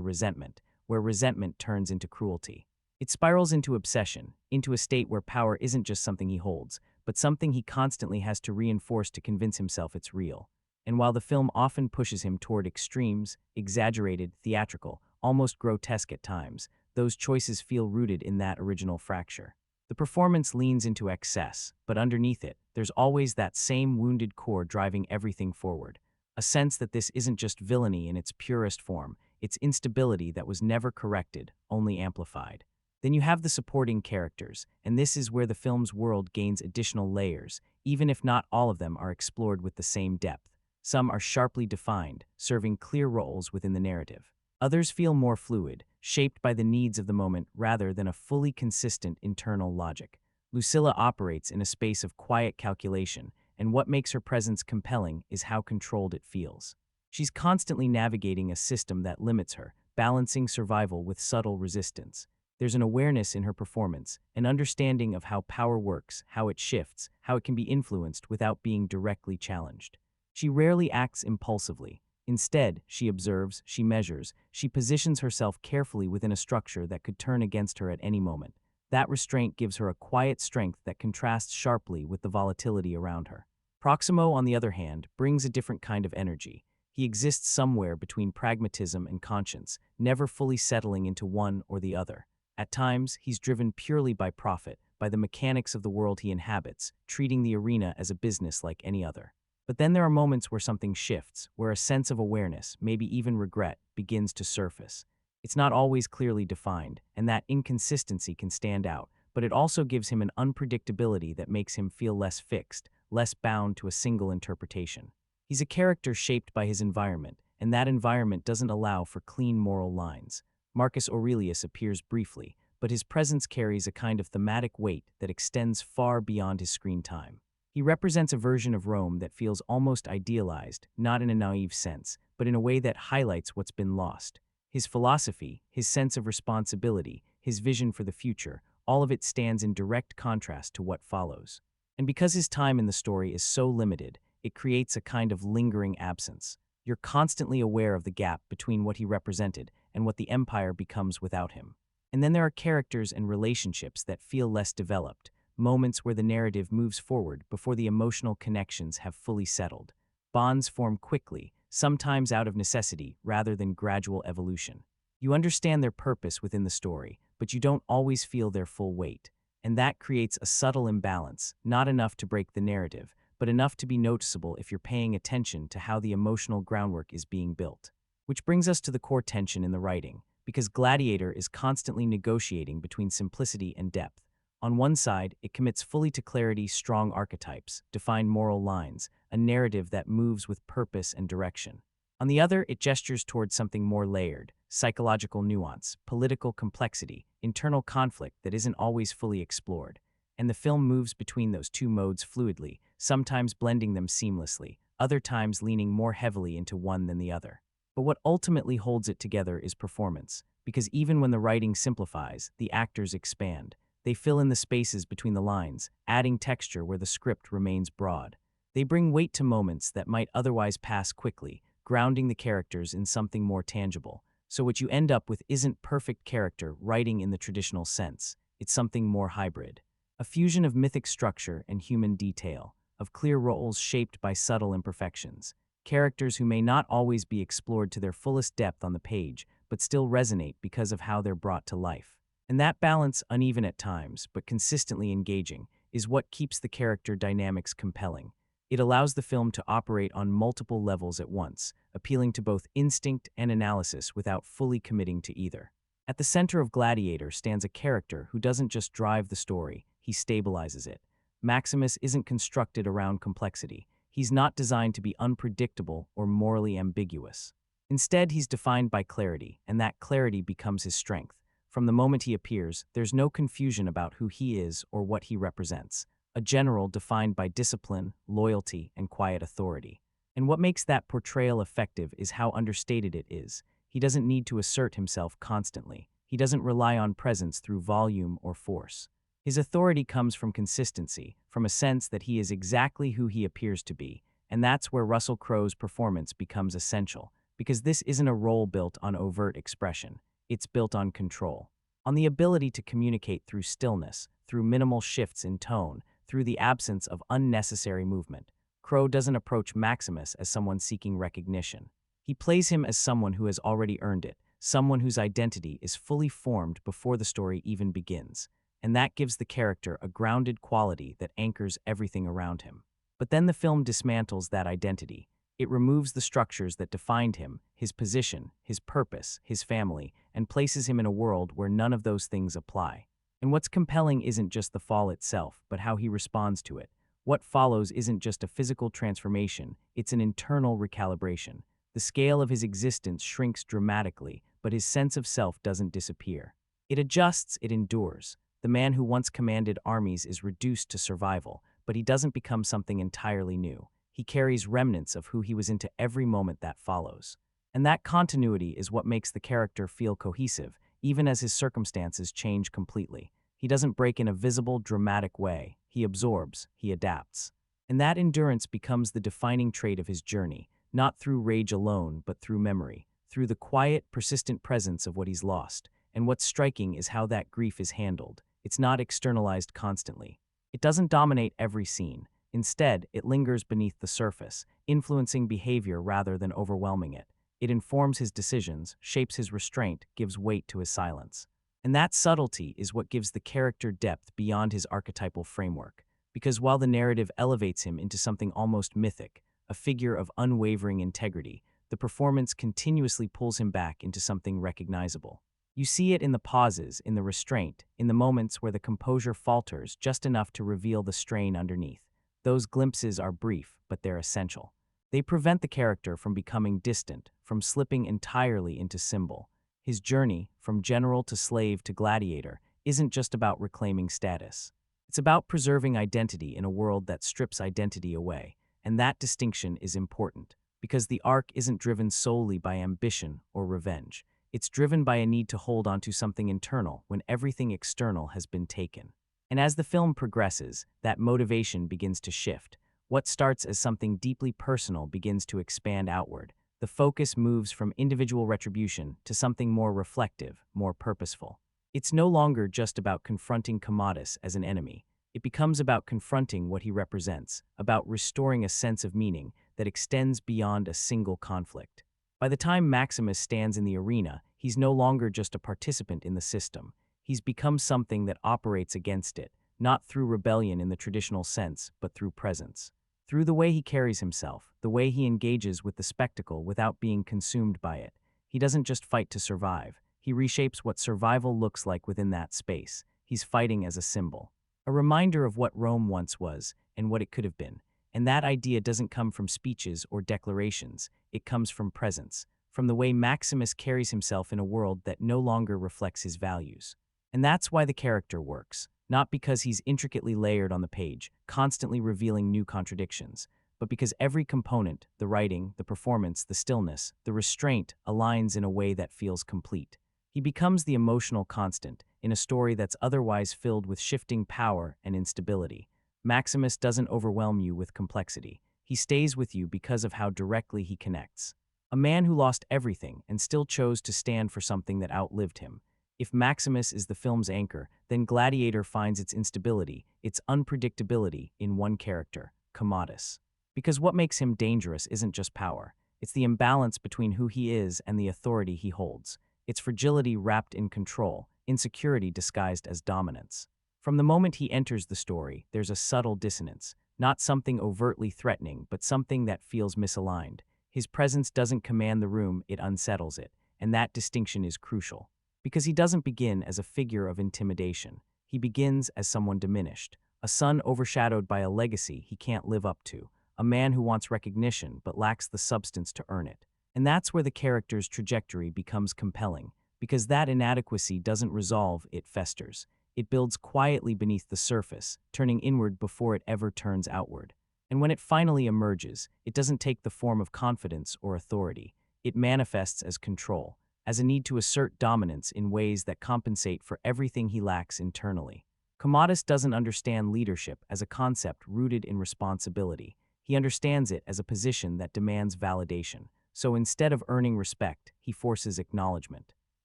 [SPEAKER 1] resentment, where resentment turns into cruelty. It spirals into obsession, into a state where power isn't just something he holds, but something he constantly has to reinforce to convince himself it's real. And while the film often pushes him toward extremes, exaggerated, theatrical, almost grotesque at times, those choices feel rooted in that original fracture. The performance leans into excess, but underneath it, there's always that same wounded core driving everything forward. A sense that this isn't just villainy in its purest form, it's instability that was never corrected, only amplified. Then you have the supporting characters, and this is where the film's world gains additional layers, even if not all of them are explored with the same depth. Some are sharply defined, serving clear roles within the narrative. Others feel more fluid, shaped by the needs of the moment rather than a fully consistent internal logic. Lucilla operates in a space of quiet calculation, and what makes her presence compelling is how controlled it feels. She's constantly navigating a system that limits her, balancing survival with subtle resistance. There's an awareness in her performance, an understanding of how power works, how it shifts, how it can be influenced without being directly challenged. She rarely acts impulsively. Instead, she observes, she measures, she positions herself carefully within a structure that could turn against her at any moment. That restraint gives her a quiet strength that contrasts sharply with the volatility around her. Proximo, on the other hand, brings a different kind of energy. He exists somewhere between pragmatism and conscience, never fully settling into one or the other. At times, he's driven purely by profit, by the mechanics of the world he inhabits, treating the arena as a business like any other. But then there are moments where something shifts, where a sense of awareness, maybe even regret, begins to surface. It's not always clearly defined, and that inconsistency can stand out, but it also gives him an unpredictability that makes him feel less fixed, less bound to a single interpretation. He's a character shaped by his environment, and that environment doesn't allow for clean moral lines. Marcus Aurelius appears briefly, but his presence carries a kind of thematic weight that extends far beyond his screen time. He represents a version of Rome that feels almost idealized, not in a naive sense, but in a way that highlights what's been lost. His philosophy, his sense of responsibility, his vision for the future, all of it stands in direct contrast to what follows. And because his time in the story is so limited, it creates a kind of lingering absence. You're constantly aware of the gap between what he represented and what the empire becomes without him. And then there are characters and relationships that feel less developed, moments where the narrative moves forward before the emotional connections have fully settled. bonds form quickly, sometimes out of necessity rather than gradual evolution. You understand their purpose within the story, but you don't always feel their full weight. And that creates a subtle imbalance, not enough to break the narrative, but enough to be noticeable if you're paying attention to how the emotional groundwork is being built. Which brings us to the core tension in the writing, because Gladiator is constantly negotiating between simplicity and depth. On one side, it commits fully to clarity, strong archetypes, defined moral lines, a narrative that moves with purpose and direction. On the other, it gestures towards something more layered, psychological nuance, political complexity, internal conflict that isn't always fully explored. And the film moves between those two modes fluidly, sometimes blending them seamlessly, other times leaning more heavily into one than the other. But what ultimately holds it together is performance, because even when the writing simplifies, the actors expand. They fill in the spaces between the lines, adding texture where the script remains broad. They bring weight to moments that might otherwise pass quickly, grounding the characters in something more tangible. So what you end up with isn't perfect character writing in the traditional sense. It's something more hybrid. A fusion of mythic structure and human detail, of clear roles shaped by subtle imperfections. Characters who may not always be explored to their fullest depth on the page, but still resonate because of how they're brought to life. And that balance, uneven at times, but consistently engaging, is what keeps the character dynamics compelling. It allows the film to operate on multiple levels at once, appealing to both instinct and analysis without fully committing to either. At the center of Gladiator stands a character who doesn't just drive the story, he stabilizes it. Maximus isn't constructed around complexity. He's not designed to be unpredictable or morally ambiguous. Instead, he's defined by clarity, and that clarity becomes his strength. From the moment he appears, there's no confusion about who he is or what he represents. A general defined by discipline, loyalty, and quiet authority. And what makes that portrayal effective is how understated it is. He doesn't need to assert himself constantly. He doesn't rely on presence through volume or force. His authority comes from consistency, from a sense that he is exactly who he appears to be, and that's where Russell Crowe's performance becomes essential, because this isn't a role built on overt expression. It's built on control, on the ability to communicate through stillness, through minimal shifts in tone, through the absence of unnecessary movement. Crowe doesn't approach Maximus as someone seeking recognition. He plays him as someone who has already earned it, someone whose identity is fully formed before the story even begins, and that gives the character a grounded quality that anchors everything around him. But then the film dismantles that identity. It removes the structures that defined him, his position, his purpose, his family, and places him in a world where none of those things apply. And what's compelling isn't just the fall itself, but how he responds to it. What follows isn't just a physical transformation, it's an internal recalibration. The scale of his existence shrinks dramatically, but his sense of self doesn't disappear. It adjusts, it endures. The man who once commanded armies is reduced to survival, but he doesn't become something entirely new. He carries remnants of who he was into every moment that follows. And that continuity is what makes the character feel cohesive, even as his circumstances change completely. He doesn't break in a visible, dramatic way. He absorbs, he adapts. And that endurance becomes the defining trait of his journey, not through rage alone, but through memory, through the quiet, persistent presence of what he's lost. And what's striking is how that grief is handled. It's not externalized constantly. It doesn't dominate every scene. Instead, it lingers beneath the surface, influencing behavior rather than overwhelming it. It informs his decisions, shapes his restraint, gives weight to his silence. And that subtlety is what gives the character depth beyond his archetypal framework. Because while the narrative elevates him into something almost mythic, a figure of unwavering integrity, the performance continuously pulls him back into something recognizable. You see it in the pauses, in the restraint, in the moments where the composure falters just enough to reveal the strain underneath. Those glimpses are brief, but they're essential. They prevent the character from becoming distant, from slipping entirely into symbol. His journey, from general to slave to gladiator, isn't just about reclaiming status. It's about preserving identity in a world that strips identity away, and that distinction is important, because the arc isn't driven solely by ambition or revenge. It's driven by a need to hold on to something internal when everything external has been taken. And as the film progresses, that motivation begins to shift. What starts as something deeply personal begins to expand outward. The focus moves from individual retribution to something more reflective, more purposeful. It's no longer just about confronting Commodus as an enemy. It becomes about confronting what he represents, about restoring a sense of meaning that extends beyond a single conflict. By the time Maximus stands in the arena, he's no longer just a participant in the system. He's become something that operates against it, not through rebellion in the traditional sense, but through presence. Through the way he carries himself, the way he engages with the spectacle without being consumed by it. He doesn't just fight to survive. He reshapes what survival looks like within that space. He's fighting as a symbol, a reminder of what Rome once was and what it could have been. And that idea doesn't come from speeches or declarations. It comes from presence, from the way Maximus carries himself in a world that no longer reflects his values. And that's why the character works, not because he's intricately layered on the page, constantly revealing new contradictions, but because every component, the writing, the performance, the stillness, the restraint, aligns in a way that feels complete. He becomes the emotional constant in a story that's otherwise filled with shifting power and instability. Maximus doesn't overwhelm you with complexity. He stays with you because of how directly he connects. A man who lost everything and still chose to stand for something that outlived him. If Maximus is the film's anchor, then Gladiator finds its instability, its unpredictability, in one character, Commodus. Because what makes him dangerous isn't just power. It's the imbalance between who he is and the authority he holds. It's fragility wrapped in control, insecurity disguised as dominance. From the moment he enters the story, there's a subtle dissonance, not something overtly threatening, but something that feels misaligned. His presence doesn't command the room, it unsettles it, and that distinction is crucial. Because he doesn't begin as a figure of intimidation. He begins as someone diminished, a son overshadowed by a legacy he can't live up to, a man who wants recognition but lacks the substance to earn it. And that's where the character's trajectory becomes compelling, because that inadequacy doesn't resolve, it festers. It builds quietly beneath the surface, turning inward before it ever turns outward. And when it finally emerges, it doesn't take the form of confidence or authority. It manifests as control, as a need to assert dominance in ways that compensate for everything he lacks internally. Commodus doesn't understand leadership as a concept rooted in responsibility. He understands it as a position that demands validation. So instead of earning respect, he forces acknowledgement.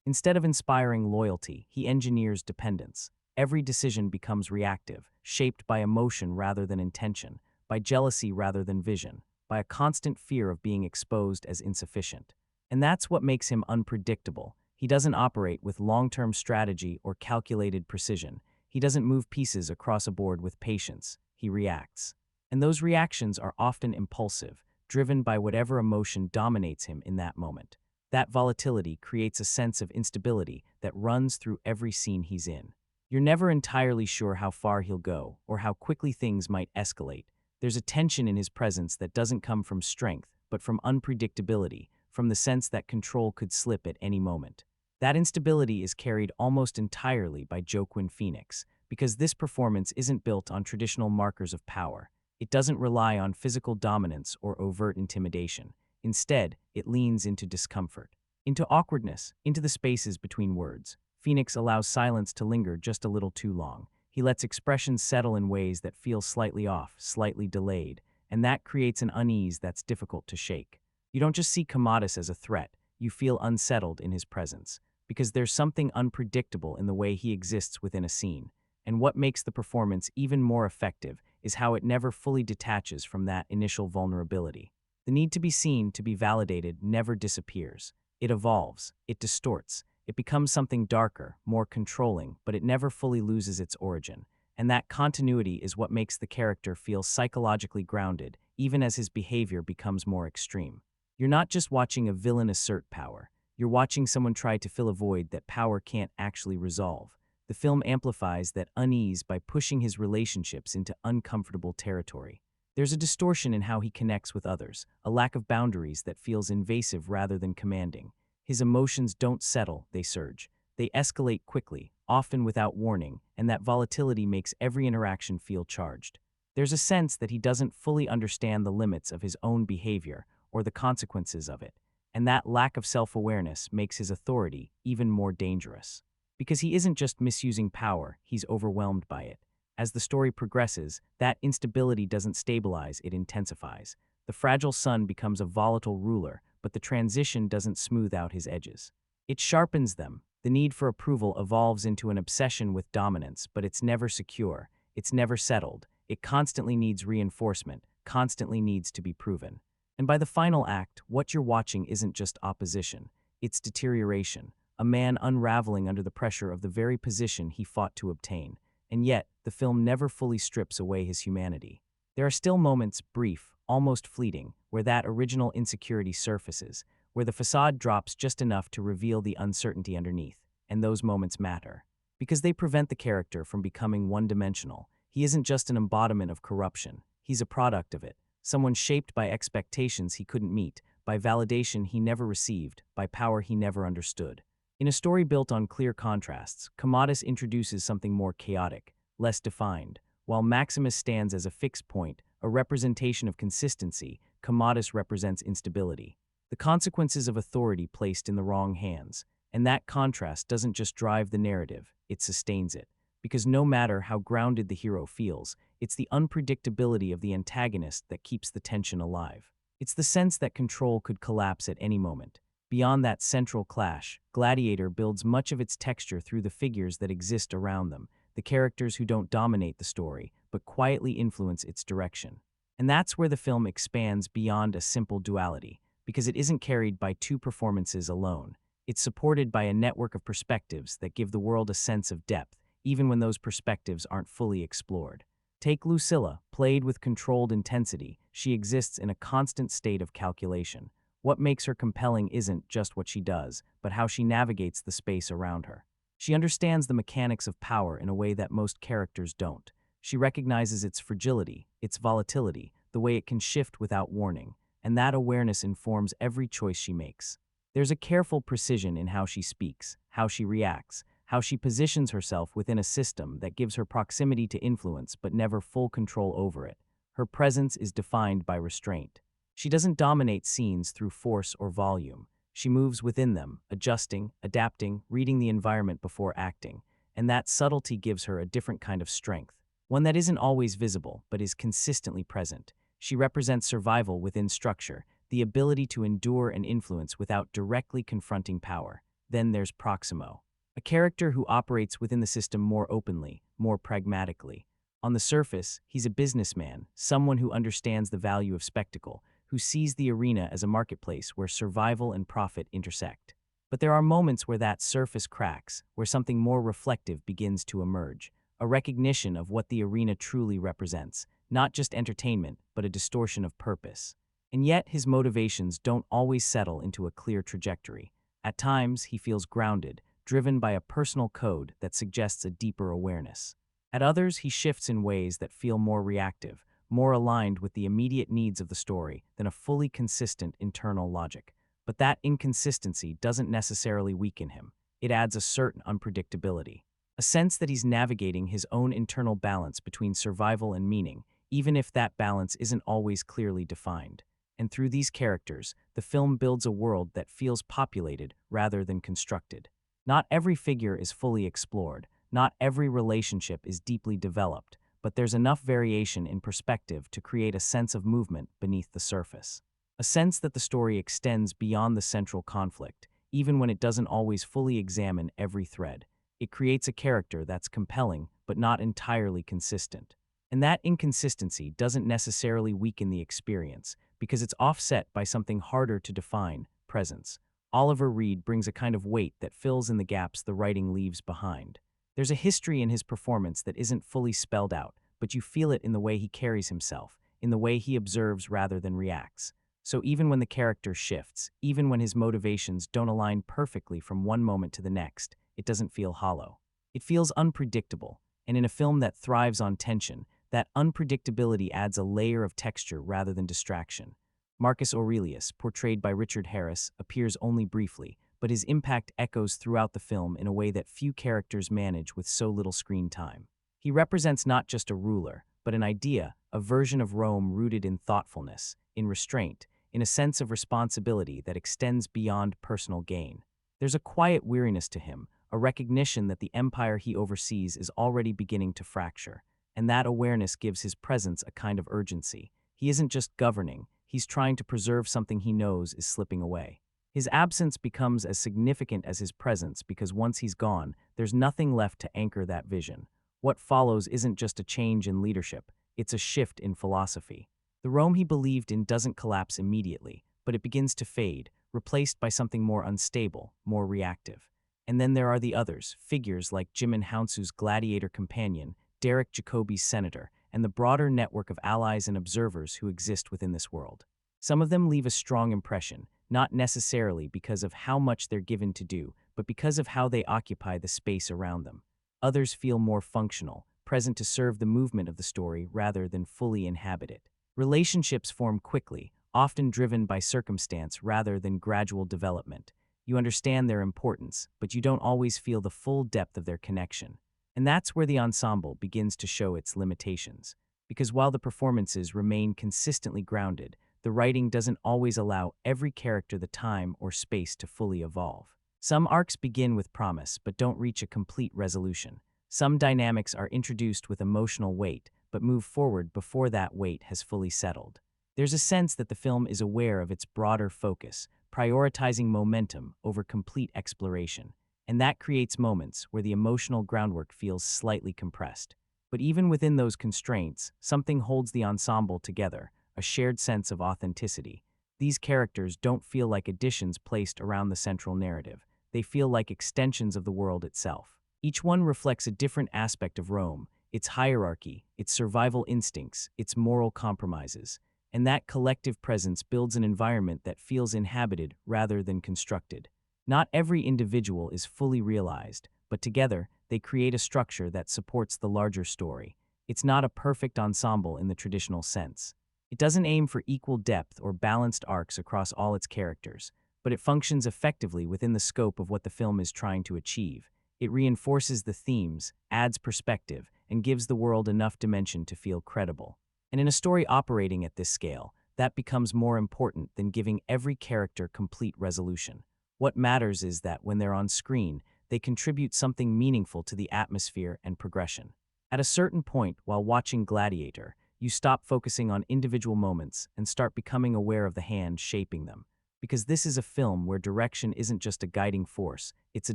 [SPEAKER 1] Instead of inspiring loyalty, he engineers dependence. Every decision becomes reactive, shaped by emotion rather than intention, by jealousy rather than vision, by a constant fear of being exposed as insufficient. And that's what makes him unpredictable. He doesn't operate with long-term strategy or calculated precision. He doesn't move pieces across a board with patience. He reacts. And those reactions are often impulsive, driven by whatever emotion dominates him in that moment. That volatility creates a sense of instability that runs through every scene he's in. You're never entirely sure how far he'll go or how quickly things might escalate. There's a tension in his presence that doesn't come from strength, but from unpredictability, from the sense that control could slip at any moment. That instability is carried almost entirely by Joaquin Phoenix, because this performance isn't built on traditional markers of power. It doesn't rely on physical dominance or overt intimidation. Instead, it leans into discomfort, into awkwardness, into the spaces between words. Phoenix allows silence to linger just a little too long. He lets expressions settle in ways that feel slightly off, slightly delayed, and that creates an unease that's difficult to shake. You don't just see Commodus as a threat, you feel unsettled in his presence, because there's something unpredictable in the way he exists within a scene. And what makes the performance even more effective is how it never fully detaches from that initial vulnerability. The need to be seen, to be validated, never disappears. It evolves, it distorts, it becomes something darker, more controlling, but it never fully loses its origin. And that continuity is what makes the character feel psychologically grounded, even as his behavior becomes more extreme. You're not just watching a villain assert power. You're watching someone try to fill a void that power can't actually resolve. The film amplifies that unease by pushing his relationships into uncomfortable territory. There's a distortion in how he connects with others, a lack of boundaries that feels invasive rather than commanding. His emotions don't settle, they surge. They escalate quickly, often without warning, and that volatility makes every interaction feel charged. There's a sense that he doesn't fully understand the limits of his own behavior or the consequences of it, and that lack of self-awareness makes his authority even more dangerous. Because he isn't just misusing power, he's overwhelmed by it. As the story progresses, that instability doesn't stabilize, it intensifies. The fragile son becomes a volatile ruler, but the transition doesn't smooth out his edges. It sharpens them. The need for approval evolves into an obsession with dominance, but it's never secure. It's never settled. It constantly needs reinforcement, constantly needs to be proven. And by the final act, what you're watching isn't just opposition, it's deterioration, a man unraveling under the pressure of the very position he fought to obtain. And yet, the film never fully strips away his humanity. There are still moments, brief, almost fleeting, where that original insecurity surfaces, where the facade drops just enough to reveal the uncertainty underneath, and those moments matter. Because they prevent the character from becoming one-dimensional. He isn't just an embodiment of corruption, he's a product of it, someone shaped by expectations he couldn't meet, by validation he never received, by power he never understood. In a story built on clear contrasts, Commodus introduces something more chaotic, less defined. While Maximus stands as a fixed point, a representation of consistency, Commodus represents instability. The consequences of authority placed in the wrong hands. And that contrast doesn't just drive the narrative, it sustains it. Because no matter how grounded the hero feels, it's the unpredictability of the antagonist that keeps the tension alive. It's the sense that control could collapse at any moment. Beyond that central clash, Gladiator builds much of its texture through the figures that exist around them, the characters who don't dominate the story, but quietly influence its direction. And that's where the film expands beyond a simple duality, because it isn't carried by two performances alone. It's supported by a network of perspectives that give the world a sense of depth, even when those perspectives aren't fully explored. Take Lucilla, played with controlled intensity. She exists in a constant state of calculation. What makes her compelling isn't just what she does, but how she navigates the space around her. She understands the mechanics of power in a way that most characters don't. She recognizes its fragility, its volatility, the way it can shift without warning, and that awareness informs every choice she makes. There's a careful precision in how she speaks, how she reacts, how she positions herself within a system that gives her proximity to influence but never full control over it. Her presence is defined by restraint. She doesn't dominate scenes through force or volume. She moves within them, adjusting, adapting, reading the environment before acting, and that subtlety gives her a different kind of strength, one that isn't always visible but is consistently present. She represents survival within structure, the ability to endure and influence without directly confronting power. Then there's Proximo, a character who operates within the system more openly, more pragmatically. On the surface, he's a businessman, someone who understands the value of spectacle, who sees the arena as a marketplace where survival and profit intersect. But there are moments where that surface cracks, where something more reflective begins to emerge, a recognition of what the arena truly represents, not just entertainment, but a distortion of purpose. And yet, his motivations don't always settle into a clear trajectory. At times, he feels grounded, driven by a personal code that suggests a deeper awareness. At others, he shifts in ways that feel more reactive, more aligned with the immediate needs of the story than a fully consistent internal logic. But that inconsistency doesn't necessarily weaken him. It adds a certain unpredictability, a sense that he's navigating his own internal balance between survival and meaning, even if that balance isn't always clearly defined. And through these characters, the film builds a world that feels populated rather than constructed. Not every figure is fully explored, not every relationship is deeply developed, but there's enough variation in perspective to create a sense of movement beneath the surface. A sense that the story extends beyond the central conflict, even when it doesn't always fully examine every thread. It creates a character that's compelling, but not entirely consistent. And that inconsistency doesn't necessarily weaken the experience, because it's offset by something harder to define, presence. Oliver Reed brings a kind of weight that fills in the gaps the writing leaves behind. There's a history in his performance that isn't fully spelled out, but you feel it in the way he carries himself, in the way he observes rather than reacts. So even when the character shifts, even when his motivations don't align perfectly from one moment to the next, it doesn't feel hollow. It feels unpredictable, and in a film that thrives on tension, that unpredictability adds a layer of texture rather than distraction. Marcus Aurelius, portrayed by Richard Harris, appears only briefly, but his impact echoes throughout the film in a way that few characters manage with so little screen time. He represents not just a ruler, but an idea, a version of Rome rooted in thoughtfulness, in restraint, in a sense of responsibility that extends beyond personal gain. There's a quiet weariness to him, a recognition that the empire he oversees is already beginning to fracture, and that awareness gives his presence a kind of urgency. He isn't just governing, he's trying to preserve something he knows is slipping away. His absence becomes as significant as his presence because once he's gone, there's nothing left to anchor that vision. What follows isn't just a change in leadership, it's a shift in philosophy. The Rome he believed in doesn't collapse immediately, but it begins to fade, replaced by something more unstable, more reactive. And then there are the others, figures like Jimon Hounsou's gladiator companion, Derek Jacobi's senator, and the broader network of allies and observers who exist within this world. Some of them leave a strong impression, not necessarily because of how much they're given to do, but because of how they occupy the space around them. Others feel more functional, present to serve the movement of the story rather than fully inhabit it. Relationships form quickly, often driven by circumstance rather than gradual development. You understand their importance, but you don't always feel the full depth of their connection. And that's where the ensemble begins to show its limitations. Because while the performances remain consistently grounded, the writing doesn't always allow every character the time or space to fully evolve. Some arcs begin with promise but don't reach a complete resolution. Some dynamics are introduced with emotional weight but move forward before that weight has fully settled. There's a sense that the film is aware of its broader focus, prioritizing momentum over complete exploration, and that creates moments where the emotional groundwork feels slightly compressed. But even within those constraints, something holds the ensemble together, a shared sense of authenticity. These characters don't feel like additions placed around the central narrative. They feel like extensions of the world itself. Each one reflects a different aspect of Rome, its hierarchy, its survival instincts, its moral compromises. And that collective presence builds an environment that feels inhabited rather than constructed. Not every individual is fully realized, but together, they create a structure that supports the larger story. It's not a perfect ensemble in the traditional sense. It doesn't aim for equal depth or balanced arcs across all its characters, but it functions effectively within the scope of what the film is trying to achieve. It reinforces the themes, adds perspective, and gives the world enough dimension to feel credible. And in a story operating at this scale, that becomes more important than giving every character complete resolution. What matters is that when they're on screen, they contribute something meaningful to the atmosphere and progression. At a certain point while watching Gladiator, you stop focusing on individual moments and start becoming aware of the hand shaping them. Because this is a film where direction isn't just a guiding force, it's a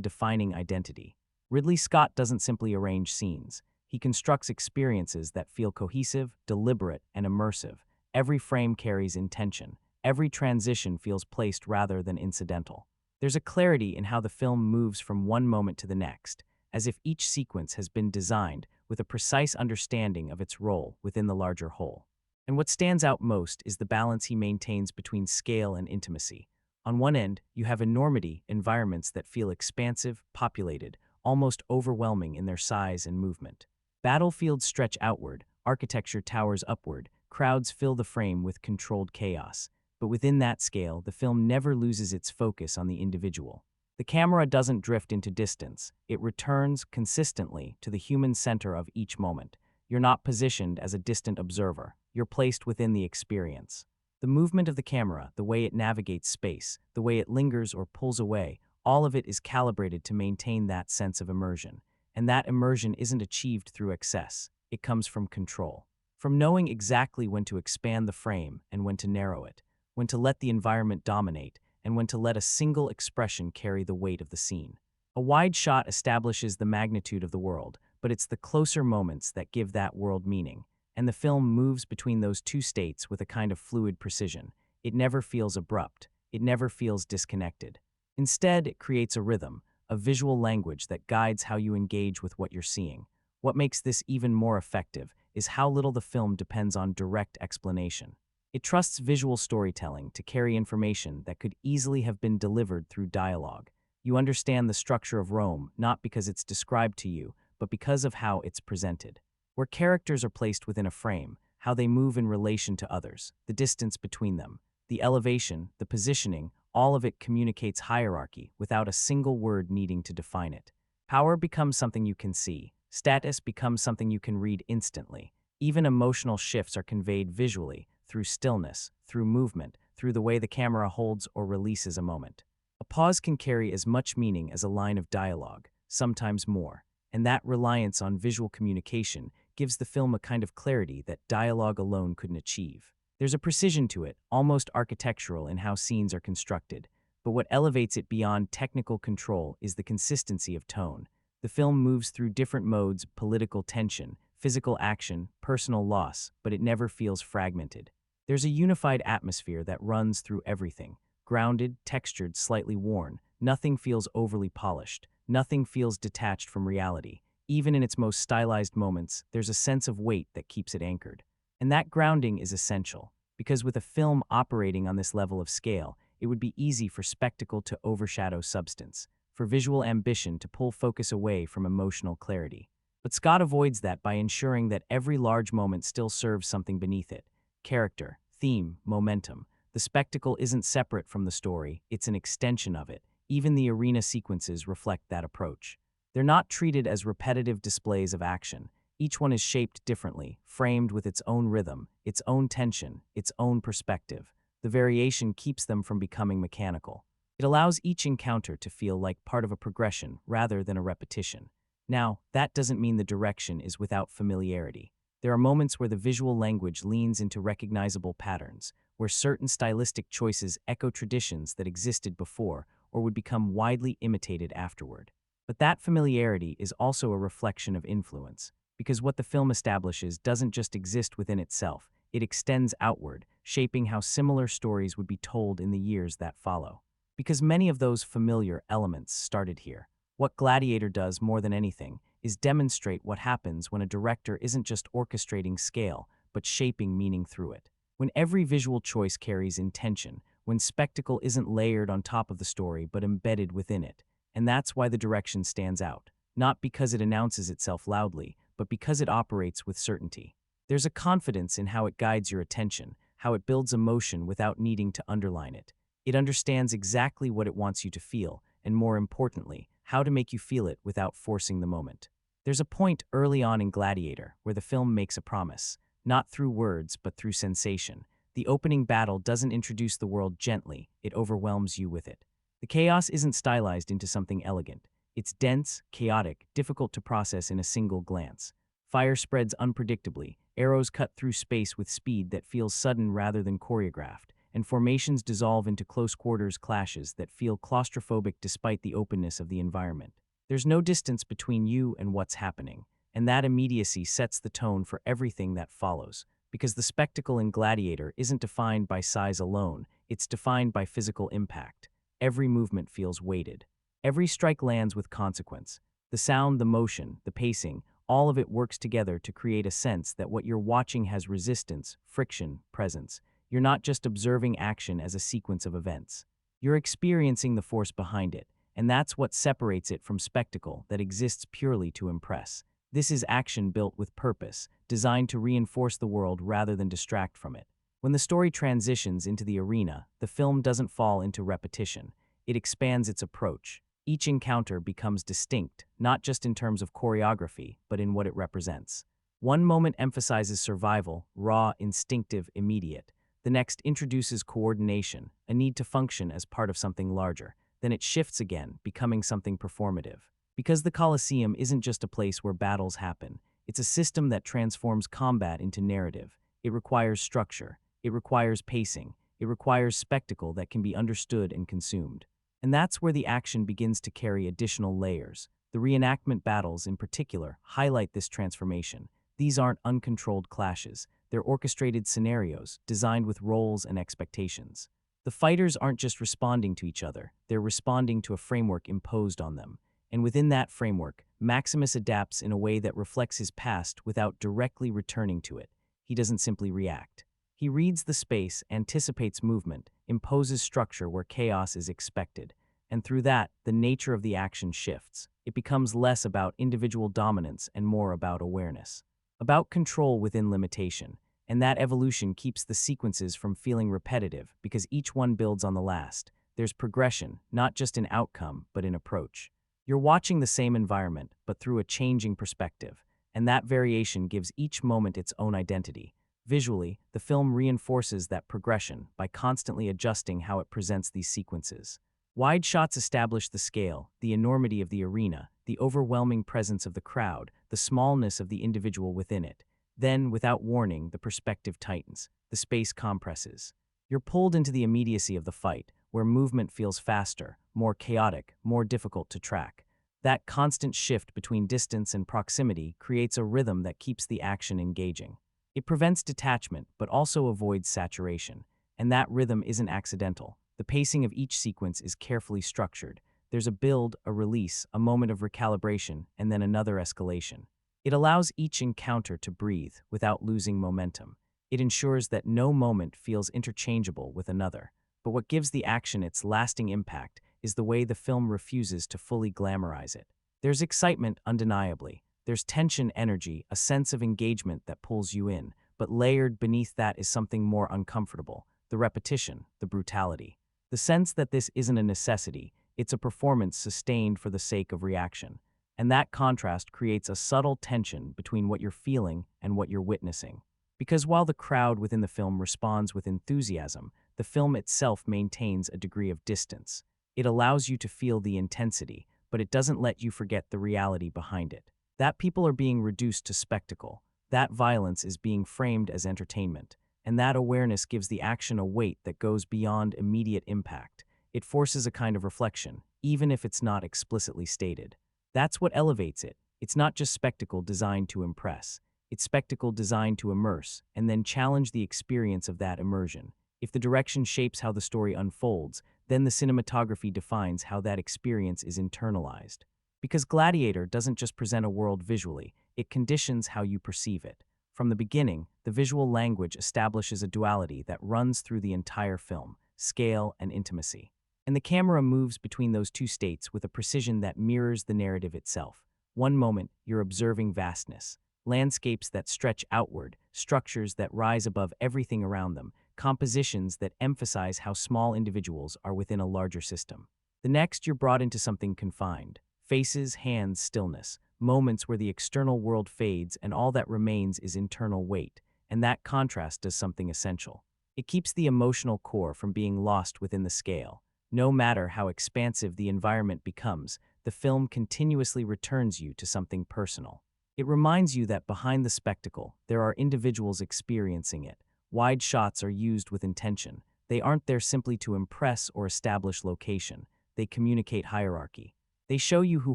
[SPEAKER 1] defining identity. Ridley Scott doesn't simply arrange scenes. He constructs experiences that feel cohesive, deliberate, and immersive. Every frame carries intention. Every transition feels placed rather than incidental. There's a clarity in how the film moves from one moment to the next, as if each sequence has been designed with a precise understanding of its role within the larger whole. And what stands out most is the balance he maintains between scale and intimacy. On one end, you have enormity, environments that feel expansive, populated, almost overwhelming in their size and movement. Battlefields stretch outward, architecture towers upward, crowds fill the frame with controlled chaos. But within that scale, the film never loses its focus on the individual. The camera doesn't drift into distance. It returns consistently to the human center of each moment. You're not positioned as a distant observer. You're placed within the experience. The movement of the camera, the way it navigates space, the way it lingers or pulls away, all of it is calibrated to maintain that sense of immersion. And that immersion isn't achieved through excess. It comes from control. From knowing exactly when to expand the frame and when to narrow it, when to let the environment dominate, and when to let a single expression carry the weight of the scene. A wide shot establishes the magnitude of the world, but it's the closer moments that give that world meaning, and the film moves between those two states with a kind of fluid precision. It never feels abrupt. It never feels disconnected. Instead, it creates a rhythm, a visual language that guides how you engage with what you're seeing. What makes this even more effective is how little the film depends on direct explanation. It trusts visual storytelling to carry information that could easily have been delivered through dialogue. You understand the structure of Rome not because it's described to you, but because of how it's presented. Where characters are placed within a frame, how they move in relation to others, the distance between them, the elevation, the positioning, all of it communicates hierarchy without a single word needing to define it. Power becomes something you can see. Status becomes something you can read instantly. Even emotional shifts are conveyed visually, through stillness, through movement, through the way the camera holds or releases a moment. A pause can carry as much meaning as a line of dialogue, sometimes more, and that reliance on visual communication gives the film a kind of clarity that dialogue alone couldn't achieve. There's a precision to it, almost architectural in how scenes are constructed, but what elevates it beyond technical control is the consistency of tone. The film moves through different modes, political tension, physical action, personal loss, but it never feels fragmented. There's a unified atmosphere that runs through everything. Grounded, textured, slightly worn. Nothing feels overly polished. Nothing feels detached from reality. Even in its most stylized moments, there's a sense of weight that keeps it anchored. And that grounding is essential, because with a film operating on this level of scale, it would be easy for spectacle to overshadow substance, for visual ambition to pull focus away from emotional clarity. But Scott avoids that by ensuring that every large moment still serves something beneath it. Character, theme, momentum. The spectacle isn't separate from the story, it's an extension of it. Even the arena sequences reflect that approach. They're not treated as repetitive displays of action. Each one is shaped differently, framed with its own rhythm, its own tension, its own perspective. The variation keeps them from becoming mechanical. It allows each encounter to feel like part of a progression rather than a repetition. Now, that doesn't mean the direction is without familiarity. There are moments where the visual language leans into recognizable patterns, where certain stylistic choices echo traditions that existed before or would become widely imitated afterward. But that familiarity is also a reflection of influence, because what the film establishes doesn't just exist within itself, it extends outward, shaping how similar stories would be told in the years that follow. Because many of those familiar elements started here. What Gladiator does more than anything is demonstrate what happens when a director isn't just orchestrating scale, but shaping meaning through it. When every visual choice carries intention, when spectacle isn't layered on top of the story but embedded within it. And that's why the direction stands out, not because it announces itself loudly, but because it operates with certainty. There's a confidence in how it guides your attention, how it builds emotion without needing to underline it. It understands exactly what it wants you to feel, and more importantly, how to make you feel it without forcing the moment. There's a point early on in Gladiator where the film makes a promise, not through words but through sensation. The opening battle doesn't introduce the world gently, it overwhelms you with it. The chaos isn't stylized into something elegant. It's dense, chaotic, difficult to process in a single glance. Fire spreads unpredictably, arrows cut through space with speed that feels sudden rather than choreographed, and formations dissolve into close-quarters clashes that feel claustrophobic despite the openness of the environment. There's no distance between you and what's happening, and that immediacy sets the tone for everything that follows, because the spectacle in Gladiator isn't defined by size alone, it's defined by physical impact. Every movement feels weighted. Every strike lands with consequence. The sound, the motion, the pacing, all of it works together to create a sense that what you're watching has resistance, friction, presence. You're not just observing action as a sequence of events. You're experiencing the force behind it, and that's what separates it from spectacle that exists purely to impress. This is action built with purpose, designed to reinforce the world rather than distract from it. When the story transitions into the arena, the film doesn't fall into repetition. It expands its approach. Each encounter becomes distinct, not just in terms of choreography, but in what it represents. One moment emphasizes survival, raw, instinctive, immediate. The next introduces coordination, a need to function as part of something larger. Then it shifts again, becoming something performative. Because the Colosseum isn't just a place where battles happen, it's a system that transforms combat into narrative. It requires structure. It requires pacing. It requires spectacle that can be understood and consumed. And that's where the action begins to carry additional layers. The reenactment battles, in particular, highlight this transformation. These aren't uncontrolled clashes. They're orchestrated scenarios, designed with roles and expectations. The fighters aren't just responding to each other, they're responding to a framework imposed on them. And within that framework, Maximus adapts in a way that reflects his past without directly returning to it. He doesn't simply react. He reads the space, anticipates movement, imposes structure where chaos is expected. And through that, the nature of the action shifts. It becomes less about individual dominance and more about awareness. About control within limitation. And that evolution keeps the sequences from feeling repetitive because each one builds on the last. There's progression, not just in outcome, but in approach. You're watching the same environment, but through a changing perspective. And that variation gives each moment its own identity. Visually, the film reinforces that progression by constantly adjusting how it presents these sequences. Wide shots establish the scale, the enormity of the arena, the overwhelming presence of the crowd, the smallness of the individual within it. Then, without warning, the perspective tightens, the space compresses. You're pulled into the immediacy of the fight, where movement feels faster, more chaotic, more difficult to track. That constant shift between distance and proximity creates a rhythm that keeps the action engaging. It prevents detachment, but also avoids saturation. And that rhythm isn't accidental. The pacing of each sequence is carefully structured. There's a build, a release, a moment of recalibration, and then another escalation. It allows each encounter to breathe without losing momentum. It ensures that no moment feels interchangeable with another. But what gives the action its lasting impact is the way the film refuses to fully glamorize it. There's excitement, undeniably. There's tension, energy, a sense of engagement that pulls you in. But layered beneath that is something more uncomfortable: the repetition, the brutality. The sense that this isn't a necessity, it's a performance sustained for the sake of reaction. And that contrast creates a subtle tension between what you're feeling and what you're witnessing. Because while the crowd within the film responds with enthusiasm, the film itself maintains a degree of distance. It allows you to feel the intensity, but it doesn't let you forget the reality behind it. That people are being reduced to spectacle, that violence is being framed as entertainment, and that awareness gives the action a weight that goes beyond immediate impact. It forces a kind of reflection, even if it's not explicitly stated. That's what elevates it. It's not just spectacle designed to impress. It's spectacle designed to immerse, and then challenge the experience of that immersion. If the direction shapes how the story unfolds, then the cinematography defines how that experience is internalized. Because Gladiator doesn't just present a world visually, it conditions how you perceive it. From the beginning, the visual language establishes a duality that runs through the entire film: scale and intimacy. And the camera moves between those two states with a precision that mirrors the narrative itself. One moment, you're observing vastness, landscapes that stretch outward, structures that rise above everything around them, compositions that emphasize how small individuals are within a larger system. The next, you're brought into something confined: faces, hands, stillness, moments where the external world fades and all that remains is internal weight, and that contrast does something essential. It keeps the emotional core from being lost within the scale. No matter how expansive the environment becomes, the film continuously returns you to something personal. It reminds you that behind the spectacle, there are individuals experiencing it. Wide shots are used with intention. They aren't there simply to impress or establish location. They communicate hierarchy. They show you who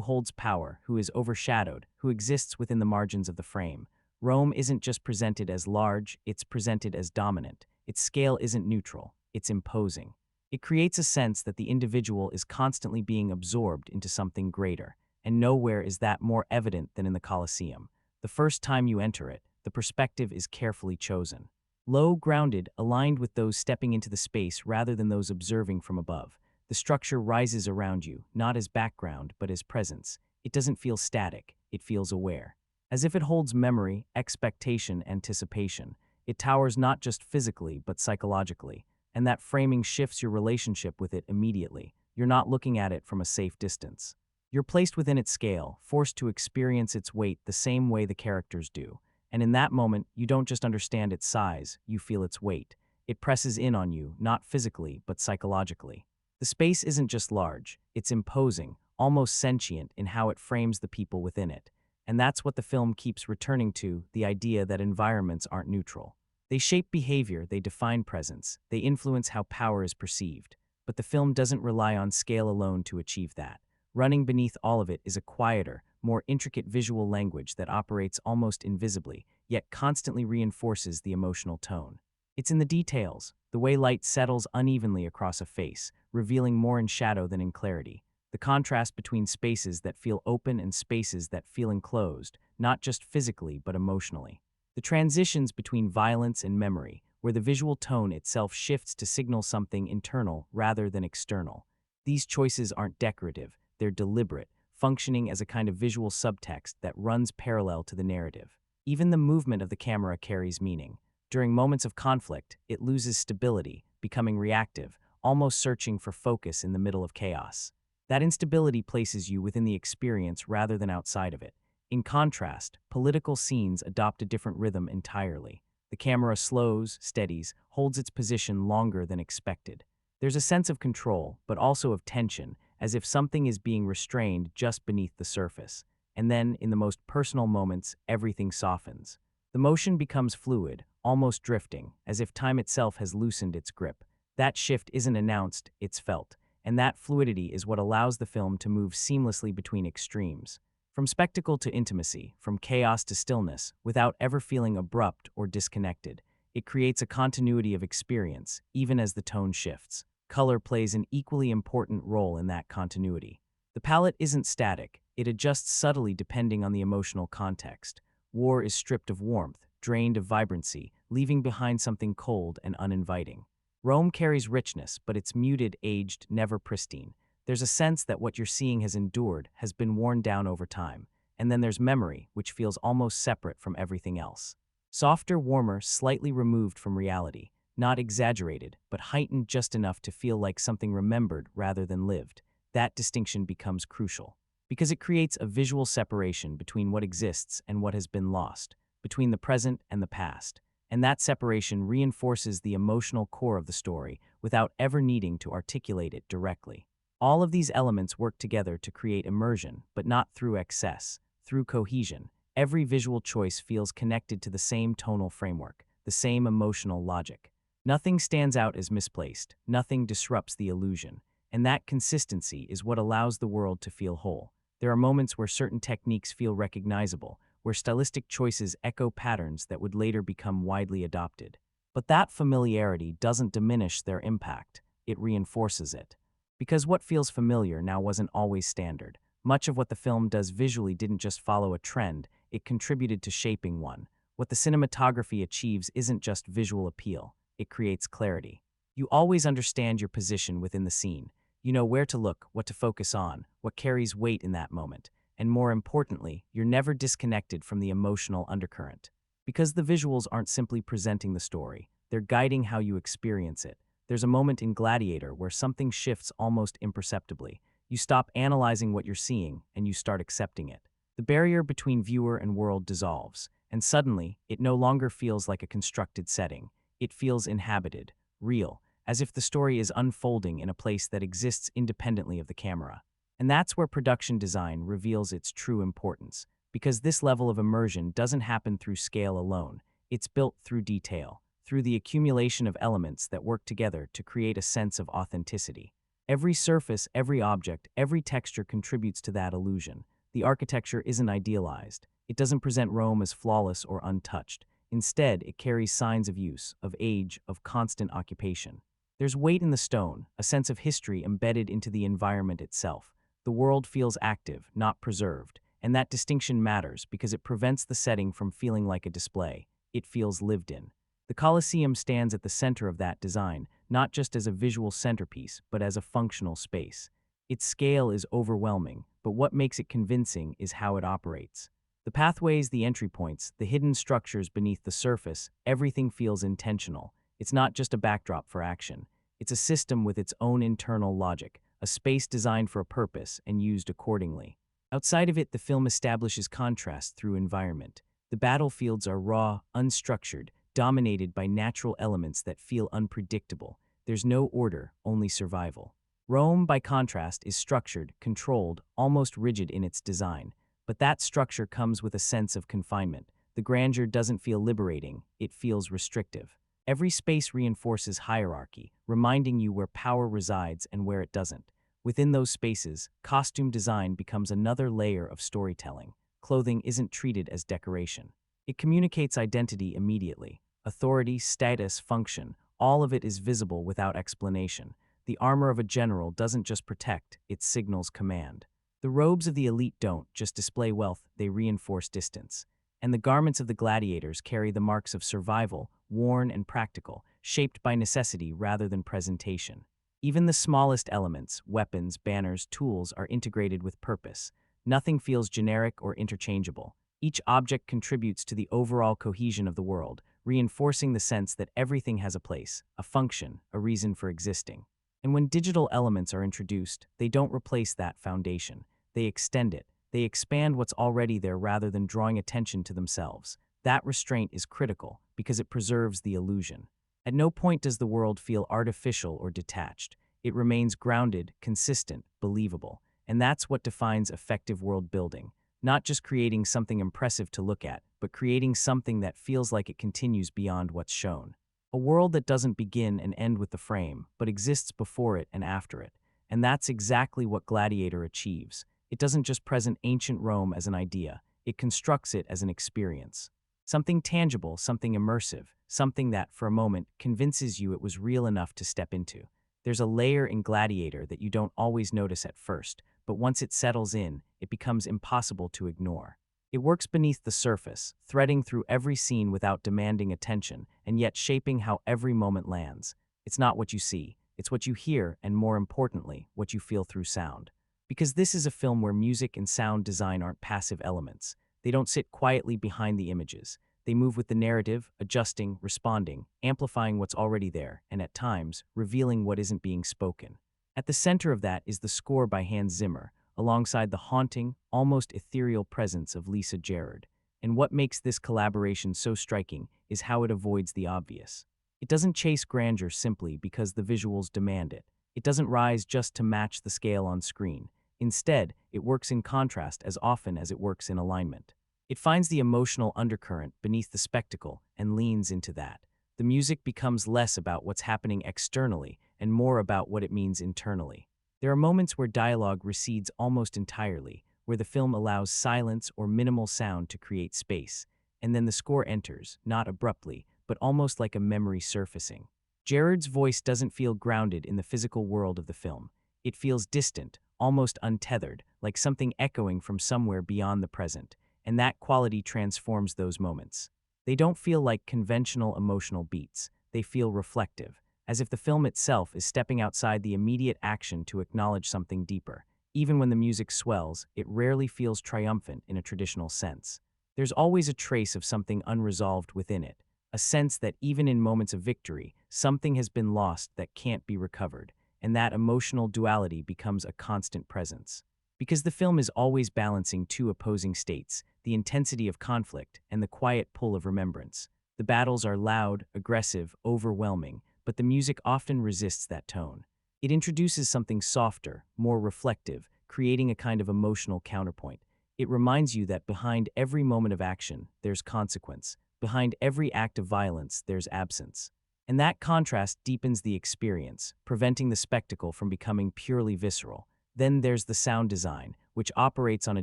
[SPEAKER 1] holds power, who is overshadowed, who exists within the margins of the frame. Rome isn't just presented as large, it's presented as dominant. Its scale isn't neutral, it's imposing. It creates a sense that the individual is constantly being absorbed into something greater, and nowhere is that more evident than in the Colosseum. The first time you enter it, the perspective is carefully chosen. Low, grounded, aligned with those stepping into the space rather than those observing from above. The structure rises around you, not as background, but as presence. It doesn't feel static, it feels aware. As if it holds memory, expectation, anticipation. It towers not just physically, but psychologically. And that framing shifts your relationship with it immediately. You're not looking at it from a safe distance. You're placed within its scale, forced to experience its weight the same way the characters do. And in that moment, you don't just understand its size, you feel its weight. It presses in on you, not physically, but psychologically. The space isn't just large, it's imposing, almost sentient in how it frames the people within it. And that's what the film keeps returning to: the idea that environments aren't neutral. They shape behavior, they define presence, they influence how power is perceived. But the film doesn't rely on scale alone to achieve that. Running beneath all of it is a quieter, more intricate visual language that operates almost invisibly, yet constantly reinforces the emotional tone. It's in the details, the way light settles unevenly across a face, revealing more in shadow than in clarity. The contrast between spaces that feel open and spaces that feel enclosed, not just physically but emotionally. The transitions between violence and memory, where the visual tone itself shifts to signal something internal rather than external. These choices aren't decorative, they're deliberate, functioning as a kind of visual subtext that runs parallel to the narrative. Even the movement of the camera carries meaning. During moments of conflict, it loses stability, becoming reactive, almost searching for focus in the middle of chaos. That instability places you within the experience rather than outside of it. In contrast, political scenes adopt a different rhythm entirely. The camera slows, steadies, holds its position longer than expected. There's a sense of control, but also of tension, as if something is being restrained just beneath the surface. And then, in the most personal moments, everything softens. The motion becomes fluid, almost drifting, as if time itself has loosened its grip. That shift isn't announced, it's felt. And that fluidity is what allows the film to move seamlessly between extremes. From spectacle to intimacy, from chaos to stillness, without ever feeling abrupt or disconnected. It creates a continuity of experience, even as the tone shifts. Color plays an equally important role in that continuity. The palette isn't static, it adjusts subtly depending on the emotional context. War is stripped of warmth, drained of vibrancy, leaving behind something cold and uninviting. Rome carries richness, but it's muted, aged, never pristine. There's a sense that what you're seeing has endured, has been worn down over time. And then there's memory, which feels almost separate from everything else. Softer, warmer, slightly removed from reality. Not exaggerated, but heightened just enough to feel like something remembered rather than lived. That distinction becomes crucial, because it creates a visual separation between what exists and what has been lost, between the present and the past. And that separation reinforces the emotional core of the story without ever needing to articulate it directly. All of these elements work together to create immersion, but not through excess, through cohesion. Every visual choice feels connected to the same tonal framework, the same emotional logic. Nothing stands out as misplaced, nothing disrupts the illusion, and that consistency is what allows the world to feel whole. There are moments where certain techniques feel recognizable, where stylistic choices echo patterns that would later become widely adopted. But that familiarity doesn't diminish their impact, it reinforces it. Because what feels familiar now wasn't always standard. Much of what the film does visually didn't just follow a trend, it contributed to shaping one. What the cinematography achieves isn't just visual appeal, it creates clarity. You always understand your position within the scene. You know where to look, what to focus on, what carries weight in that moment. And more importantly, you're never disconnected from the emotional undercurrent. Because the visuals aren't simply presenting the story, they're guiding how you experience it. There's a moment in Gladiator where something shifts almost imperceptibly. You stop analyzing what you're seeing and you start accepting it. The barrier between viewer and world dissolves, and suddenly, it no longer feels like a constructed setting. It feels inhabited, real, as if the story is unfolding in a place that exists independently of the camera. And that's where production design reveals its true importance, because this level of immersion doesn't happen through scale alone. It's built through detail, through the accumulation of elements that work together to create a sense of authenticity. Every surface, every object, every texture contributes to that illusion. The architecture isn't idealized. It doesn't present Rome as flawless or untouched. Instead, it carries signs of use, of age, of constant occupation. There's weight in the stone, a sense of history embedded into the environment itself. The world feels active, not preserved, and that distinction matters because it prevents the setting from feeling like a display. It feels lived in. The Colosseum stands at the center of that design, not just as a visual centerpiece, but as a functional space. Its scale is overwhelming, but what makes it convincing is how it operates. The pathways, the entry points, the hidden structures beneath the surface, everything feels intentional. It's not just a backdrop for action. It's a system with its own internal logic, a space designed for a purpose and used accordingly. Outside of it, the film establishes contrast through environment. The battlefields are raw, unstructured, dominated by natural elements that feel unpredictable. There's no order, only survival. Rome, by contrast, is structured, controlled, almost rigid in its design. But that structure comes with a sense of confinement. The grandeur doesn't feel liberating, it feels restrictive. Every space reinforces hierarchy, reminding you where power resides and where it doesn't. Within those spaces, costume design becomes another layer of storytelling. Clothing isn't treated as decoration. It communicates identity immediately. Authority, status, function, all of it is visible without explanation. The armor of a general doesn't just protect, it signals command. The robes of the elite don't just display wealth, they reinforce distance. And the garments of the gladiators carry the marks of survival, worn and practical, shaped by necessity rather than presentation. Even the smallest elements, weapons, banners, tools, are integrated with purpose. Nothing feels generic or interchangeable. Each object contributes to the overall cohesion of the world, reinforcing the sense that everything has a place, a function, a reason for existing. And when digital elements are introduced, they don't replace that foundation. They extend it. They expand what's already there rather than drawing attention to themselves. That restraint is critical because it preserves the illusion. At no point does the world feel artificial or detached. It remains grounded, consistent, believable. And that's what defines effective world building. Not just creating something impressive to look at, but creating something that feels like it continues beyond what's shown. A world that doesn't begin and end with the frame, but exists before it and after it. And that's exactly what Gladiator achieves. It It doesn't just present ancient Rome as an idea, it constructs it as an experience. Something tangible, something immersive, something that, for a moment, convinces you it was real enough to step into. There's a layer in Gladiator that you don't always notice at first, but once it settles in, it becomes impossible to ignore. It works beneath the surface, threading through every scene without demanding attention, and yet shaping how every moment lands. It's not what you see, it's what you hear, and more importantly, what you feel through sound. Because this is a film where music and sound design aren't passive elements. They don't sit quietly behind the images. They move with the narrative, adjusting, responding, amplifying what's already there, and at times, revealing what isn't being spoken. At the center of that is the score by Hans Zimmer, alongside the haunting, almost ethereal presence of Lisa Gerrard. And what makes this collaboration so striking is how it avoids the obvious. It doesn't chase grandeur simply because the visuals demand it. It doesn't rise just to match the scale on screen. Instead, it works in contrast as often as it works in alignment. It finds the emotional undercurrent beneath the spectacle and leans into that. The music becomes less about what's happening externally and more about what it means internally. There are moments where dialogue recedes almost entirely, where the film allows silence or minimal sound to create space, and then the score enters, not abruptly, but almost like a memory surfacing. Gerard's voice doesn't feel grounded in the physical world of the film. It feels distant, almost untethered, like something echoing from somewhere beyond the present, and that quality transforms those moments. They don't feel like conventional emotional beats. They feel reflective, as if the film itself is stepping outside the immediate action to acknowledge something deeper. Even when the music swells, it rarely feels triumphant in a traditional sense. There's always a trace of something unresolved within it, a sense that even in moments of victory, something has been lost that can't be recovered, and that emotional duality becomes a constant presence. Because the film is always balancing two opposing states, the intensity of conflict and the quiet pull of remembrance. The battles are loud, aggressive, overwhelming, but the music often resists that tone. It introduces something softer, more reflective, creating a kind of emotional counterpoint. It reminds you that behind every moment of action, there's consequence. Behind every act of violence, there's absence. And that contrast deepens the experience, preventing the spectacle from becoming purely visceral. Then there's the sound design, which operates on a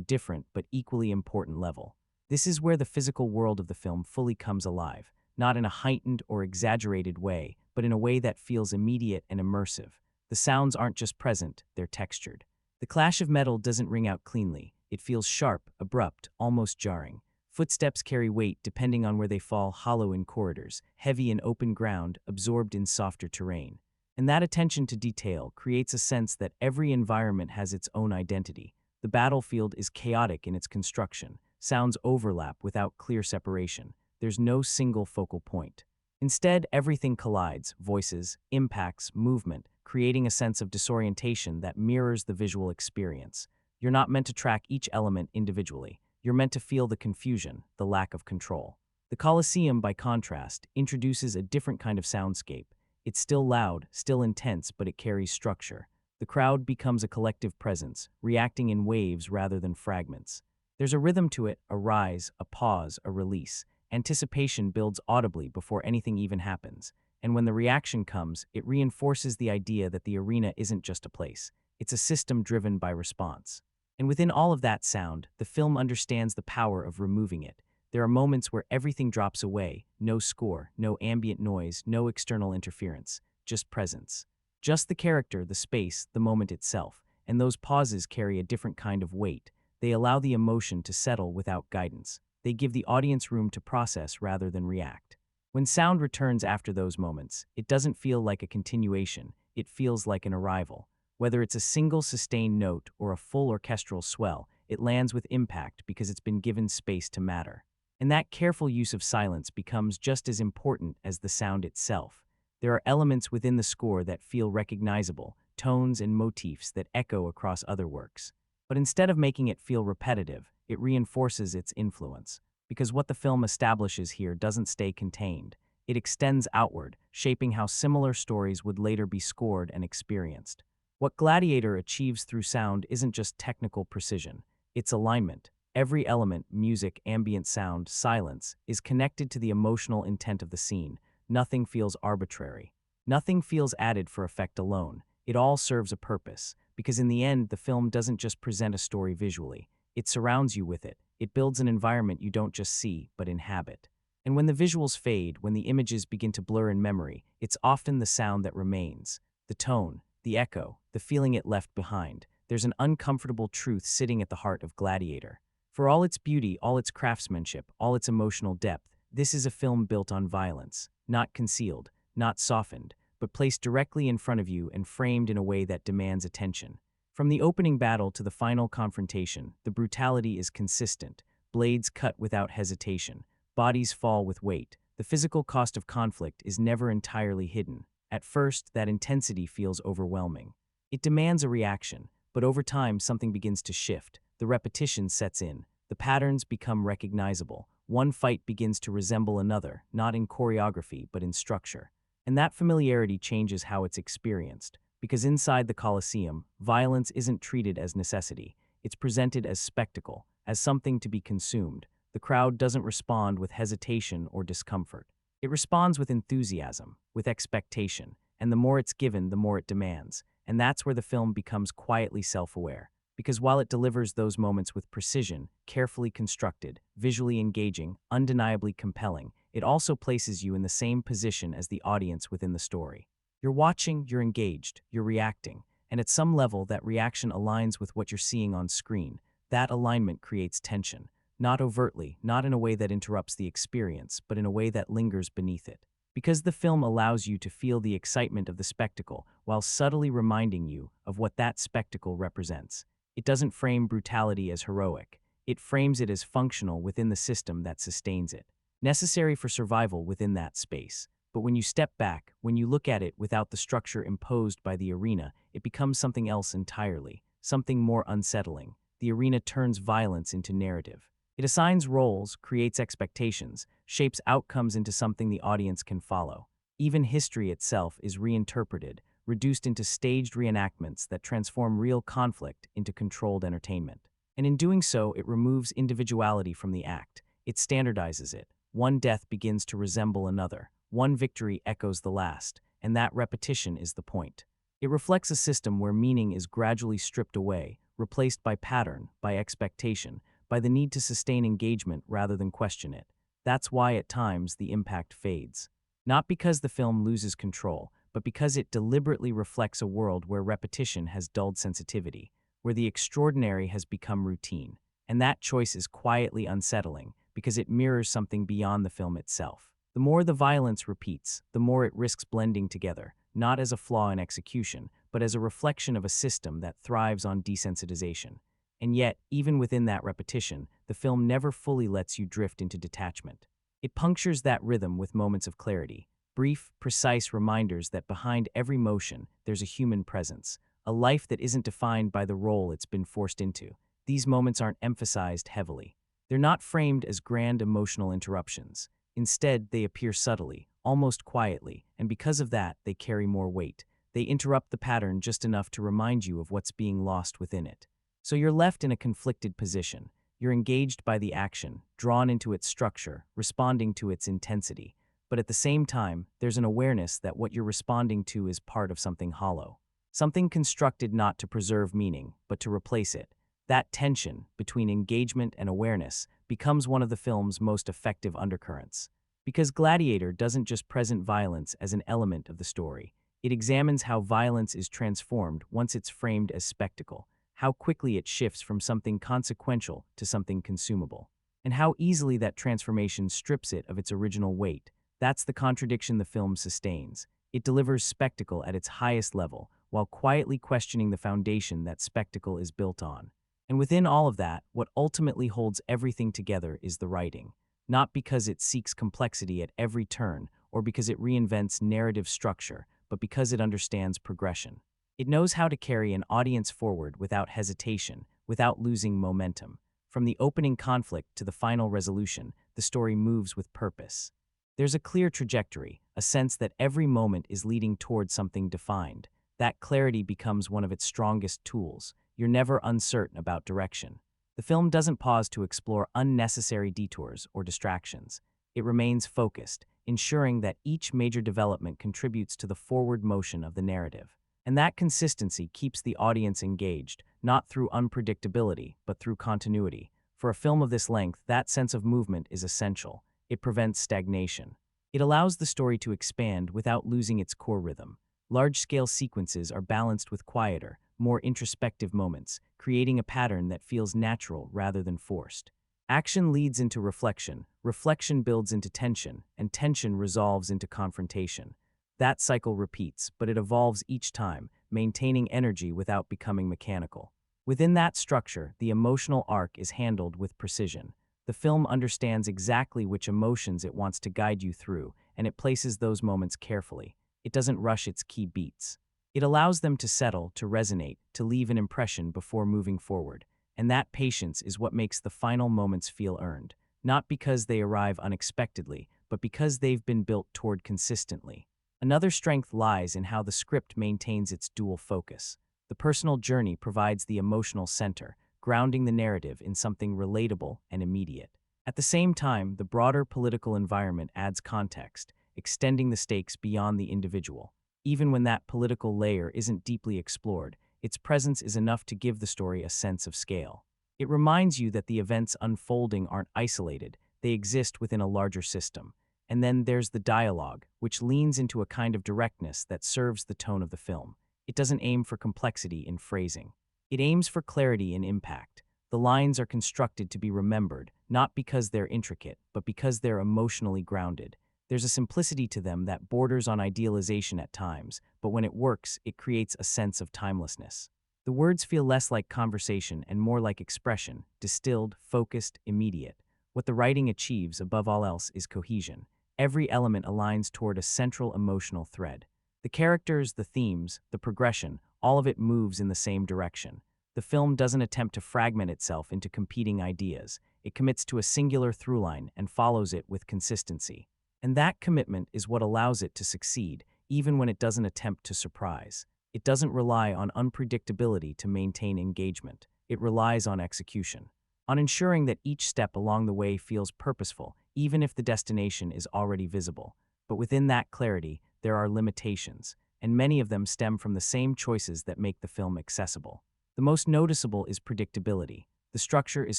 [SPEAKER 1] different but equally important level. This is where the physical world of the film fully comes alive, not in a heightened or exaggerated way, but in a way that feels immediate and immersive. The sounds aren't just present, they're textured. The clash of metal doesn't ring out cleanly. It feels sharp, abrupt, almost jarring. Footsteps carry weight depending on where they fall, hollow in corridors, heavy in open ground, absorbed in softer terrain. And that attention to detail creates a sense that every environment has its own identity. The battlefield is chaotic in its construction. Sounds overlap without clear separation. There's no single focal point. Instead, everything collides, voices, impacts, movement, creating a sense of disorientation that mirrors the visual experience. You're not meant to track each element individually. You're meant to feel the confusion, the lack of control. The Colosseum, by contrast, introduces a different kind of soundscape. It's still loud, still intense, but it carries structure. The crowd becomes a collective presence, reacting in waves rather than fragments. There's a rhythm to it, a rise, a pause, a release. Anticipation builds audibly before anything even happens. And when the reaction comes, it reinforces the idea that the arena isn't just a place. It's a system driven by response. And within all of that sound, the film understands the power of removing it. There are moments where everything drops away, no score, no ambient noise, no external interference, just presence. Just the character, the space, the moment itself, and those pauses carry a different kind of weight. They allow the emotion to settle without guidance. They give the audience room to process rather than react. When sound returns after those moments, it doesn't feel like a continuation, it feels like an arrival. Whether it's a single sustained note or a full orchestral swell, it lands with impact because it's been given space to matter. And that careful use of silence becomes just as important as the sound itself. There are elements within the score that feel recognizable, tones and motifs that echo across other works. But instead of making it feel repetitive, it reinforces its influence. Because what the film establishes here doesn't stay contained. It extends outward, shaping how similar stories would later be scored and experienced. What Gladiator achieves through sound isn't just technical precision, it's alignment. Every element, music, ambient sound, silence, is connected to the emotional intent of the scene. Nothing feels arbitrary. Nothing feels added for effect alone. It all serves a purpose. because in the end, the film doesn't just present a story visually. It surrounds you with it. It builds an environment you don't just see, but inhabit. And when the visuals fade, when the images begin to blur in memory, it's often the sound that remains. The tone, the echo, the feeling it left behind. There's an uncomfortable truth sitting at the heart of Gladiator. For all its beauty, all its craftsmanship, all its emotional depth, this is a film built on violence, not concealed, not softened, but placed directly in front of you and framed in a way that demands attention. From the opening battle to the final confrontation, the brutality is consistent. Blades cut without hesitation. Bodies fall with weight. The physical cost of conflict is never entirely hidden. At first, that intensity feels overwhelming. It demands a reaction, but over time something begins to shift. The repetition sets in. The patterns become recognizable. One fight begins to resemble another, not in choreography, but in structure. And that familiarity changes how it's experienced. Because inside the Colosseum, violence isn't treated as necessity. It's presented as spectacle, as something to be consumed. The crowd doesn't respond with hesitation or discomfort. It responds with enthusiasm, with expectation, and the more it's given, the more it demands. And that's where the film becomes quietly self-aware. Because while it delivers those moments with precision, carefully constructed, visually engaging, undeniably compelling, it also places you in the same position as the audience within the story. You're watching, you're engaged, you're reacting, and at some level that reaction aligns with what you're seeing on screen. That alignment creates tension, not overtly, not in a way that interrupts the experience, but in a way that lingers beneath it. Because the film allows you to feel the excitement of the spectacle while subtly reminding you of what that spectacle represents. It doesn't frame brutality as heroic. It frames it as functional within the system that sustains it, necessary for survival within that space. But when you step back, when you look at it without the structure imposed by the arena, it becomes something else entirely, something more unsettling. The arena turns violence into narrative. It assigns roles, creates expectations, shapes outcomes into something the audience can follow. Even history itself is reinterpreted, reduced into staged reenactments that transform real conflict into controlled entertainment. And in doing so, it removes individuality from the act. It standardizes it. One death begins to resemble another. One victory echoes the last, and that repetition is the point. It reflects a system where meaning is gradually stripped away, replaced by pattern, by expectation, by the need to sustain engagement rather than question it. That's why at times the impact fades. Not because the film loses control, but because it deliberately reflects a world where repetition has dulled sensitivity, where the extraordinary has become routine. And that choice is quietly unsettling, because it mirrors something beyond the film itself. The more the violence repeats, the more it risks blending together, not as a flaw in execution, but as a reflection of a system that thrives on desensitization. And yet, even within that repetition, the film never fully lets you drift into detachment. It punctures that rhythm with moments of clarity, brief, precise reminders that behind every motion, there's a human presence, a life that isn't defined by the role it's been forced into. These moments aren't emphasized heavily. They're not framed as grand emotional interruptions. Instead, they appear subtly, almost quietly, and because of that, they carry more weight. They interrupt the pattern just enough to remind you of what's being lost within it. So you're left in a conflicted position. You're engaged by the action, drawn into its structure, responding to its intensity. But at the same time, there's an awareness that what you're responding to is part of something hollow. Something constructed not to preserve meaning, but to replace it. That tension between engagement and awareness becomes one of the film's most effective undercurrents. Because Gladiator doesn't just present violence as an element of the story. It examines how violence is transformed once it's framed as spectacle, how quickly it shifts from something consequential to something consumable, and how easily that transformation strips it of its original weight. That's the contradiction the film sustains. It delivers spectacle at its highest level, while quietly questioning the foundation that spectacle is built on. And within all of that, what ultimately holds everything together is the writing. Not because it seeks complexity at every turn, or because it reinvents narrative structure, but because it understands progression. It knows how to carry an audience forward without hesitation, without losing momentum. From the opening conflict to the final resolution, the story moves with purpose. There's a clear trajectory, a sense that every moment is leading towards something defined. That clarity becomes one of its strongest tools. You're never uncertain about direction. The film doesn't pause to explore unnecessary detours or distractions. It remains focused, ensuring that each major development contributes to the forward motion of the narrative. And that consistency keeps the audience engaged, not through unpredictability, but through continuity. For a film of this length, that sense of movement is essential. It prevents stagnation. It allows the story to expand without losing its core rhythm. Large-scale sequences are balanced with quieter, more introspective moments, creating a pattern that feels natural rather than forced. Action leads into reflection, reflection builds into tension, and tension resolves into confrontation. That cycle repeats, but it evolves each time, maintaining energy without becoming mechanical. Within that structure, the emotional arc is handled with precision. The film understands exactly which emotions it wants to guide you through, and it places those moments carefully. It doesn't rush its key beats. It allows them to settle, to resonate, to leave an impression before moving forward. And that patience is what makes the final moments feel earned, not because they arrive unexpectedly, but because they've been built toward consistently. Another strength lies in how the script maintains its dual focus. The personal journey provides the emotional center, grounding the narrative in something relatable and immediate. At the same time, the broader political environment adds context, extending the stakes beyond the individual. Even when that political layer isn't deeply explored, its presence is enough to give the story a sense of scale. It reminds you that the events unfolding aren't isolated, they exist within a larger system. And then there's the dialogue, which leans into a kind of directness that serves the tone of the film. It doesn't aim for complexity in phrasing. It aims for clarity in impact. The lines are constructed to be remembered, not because they're intricate, but because they're emotionally grounded. There's a simplicity to them that borders on idealization at times, but when it works, it creates a sense of timelessness. The words feel less like conversation and more like expression, distilled, focused, immediate. What the writing achieves, above all else, is cohesion. Every element aligns toward a central emotional thread. The characters, the themes, the progression, all of it moves in the same direction. The film doesn't attempt to fragment itself into competing ideas. It commits to a singular throughline and follows it with consistency. And that commitment is what allows it to succeed, even when it doesn't attempt to surprise. It doesn't rely on unpredictability to maintain engagement. It relies on execution, on ensuring that each step along the way feels purposeful, even if the destination is already visible. But within that clarity, there are limitations, and many of them stem from the same choices that make the film accessible. The most noticeable is predictability. The structure is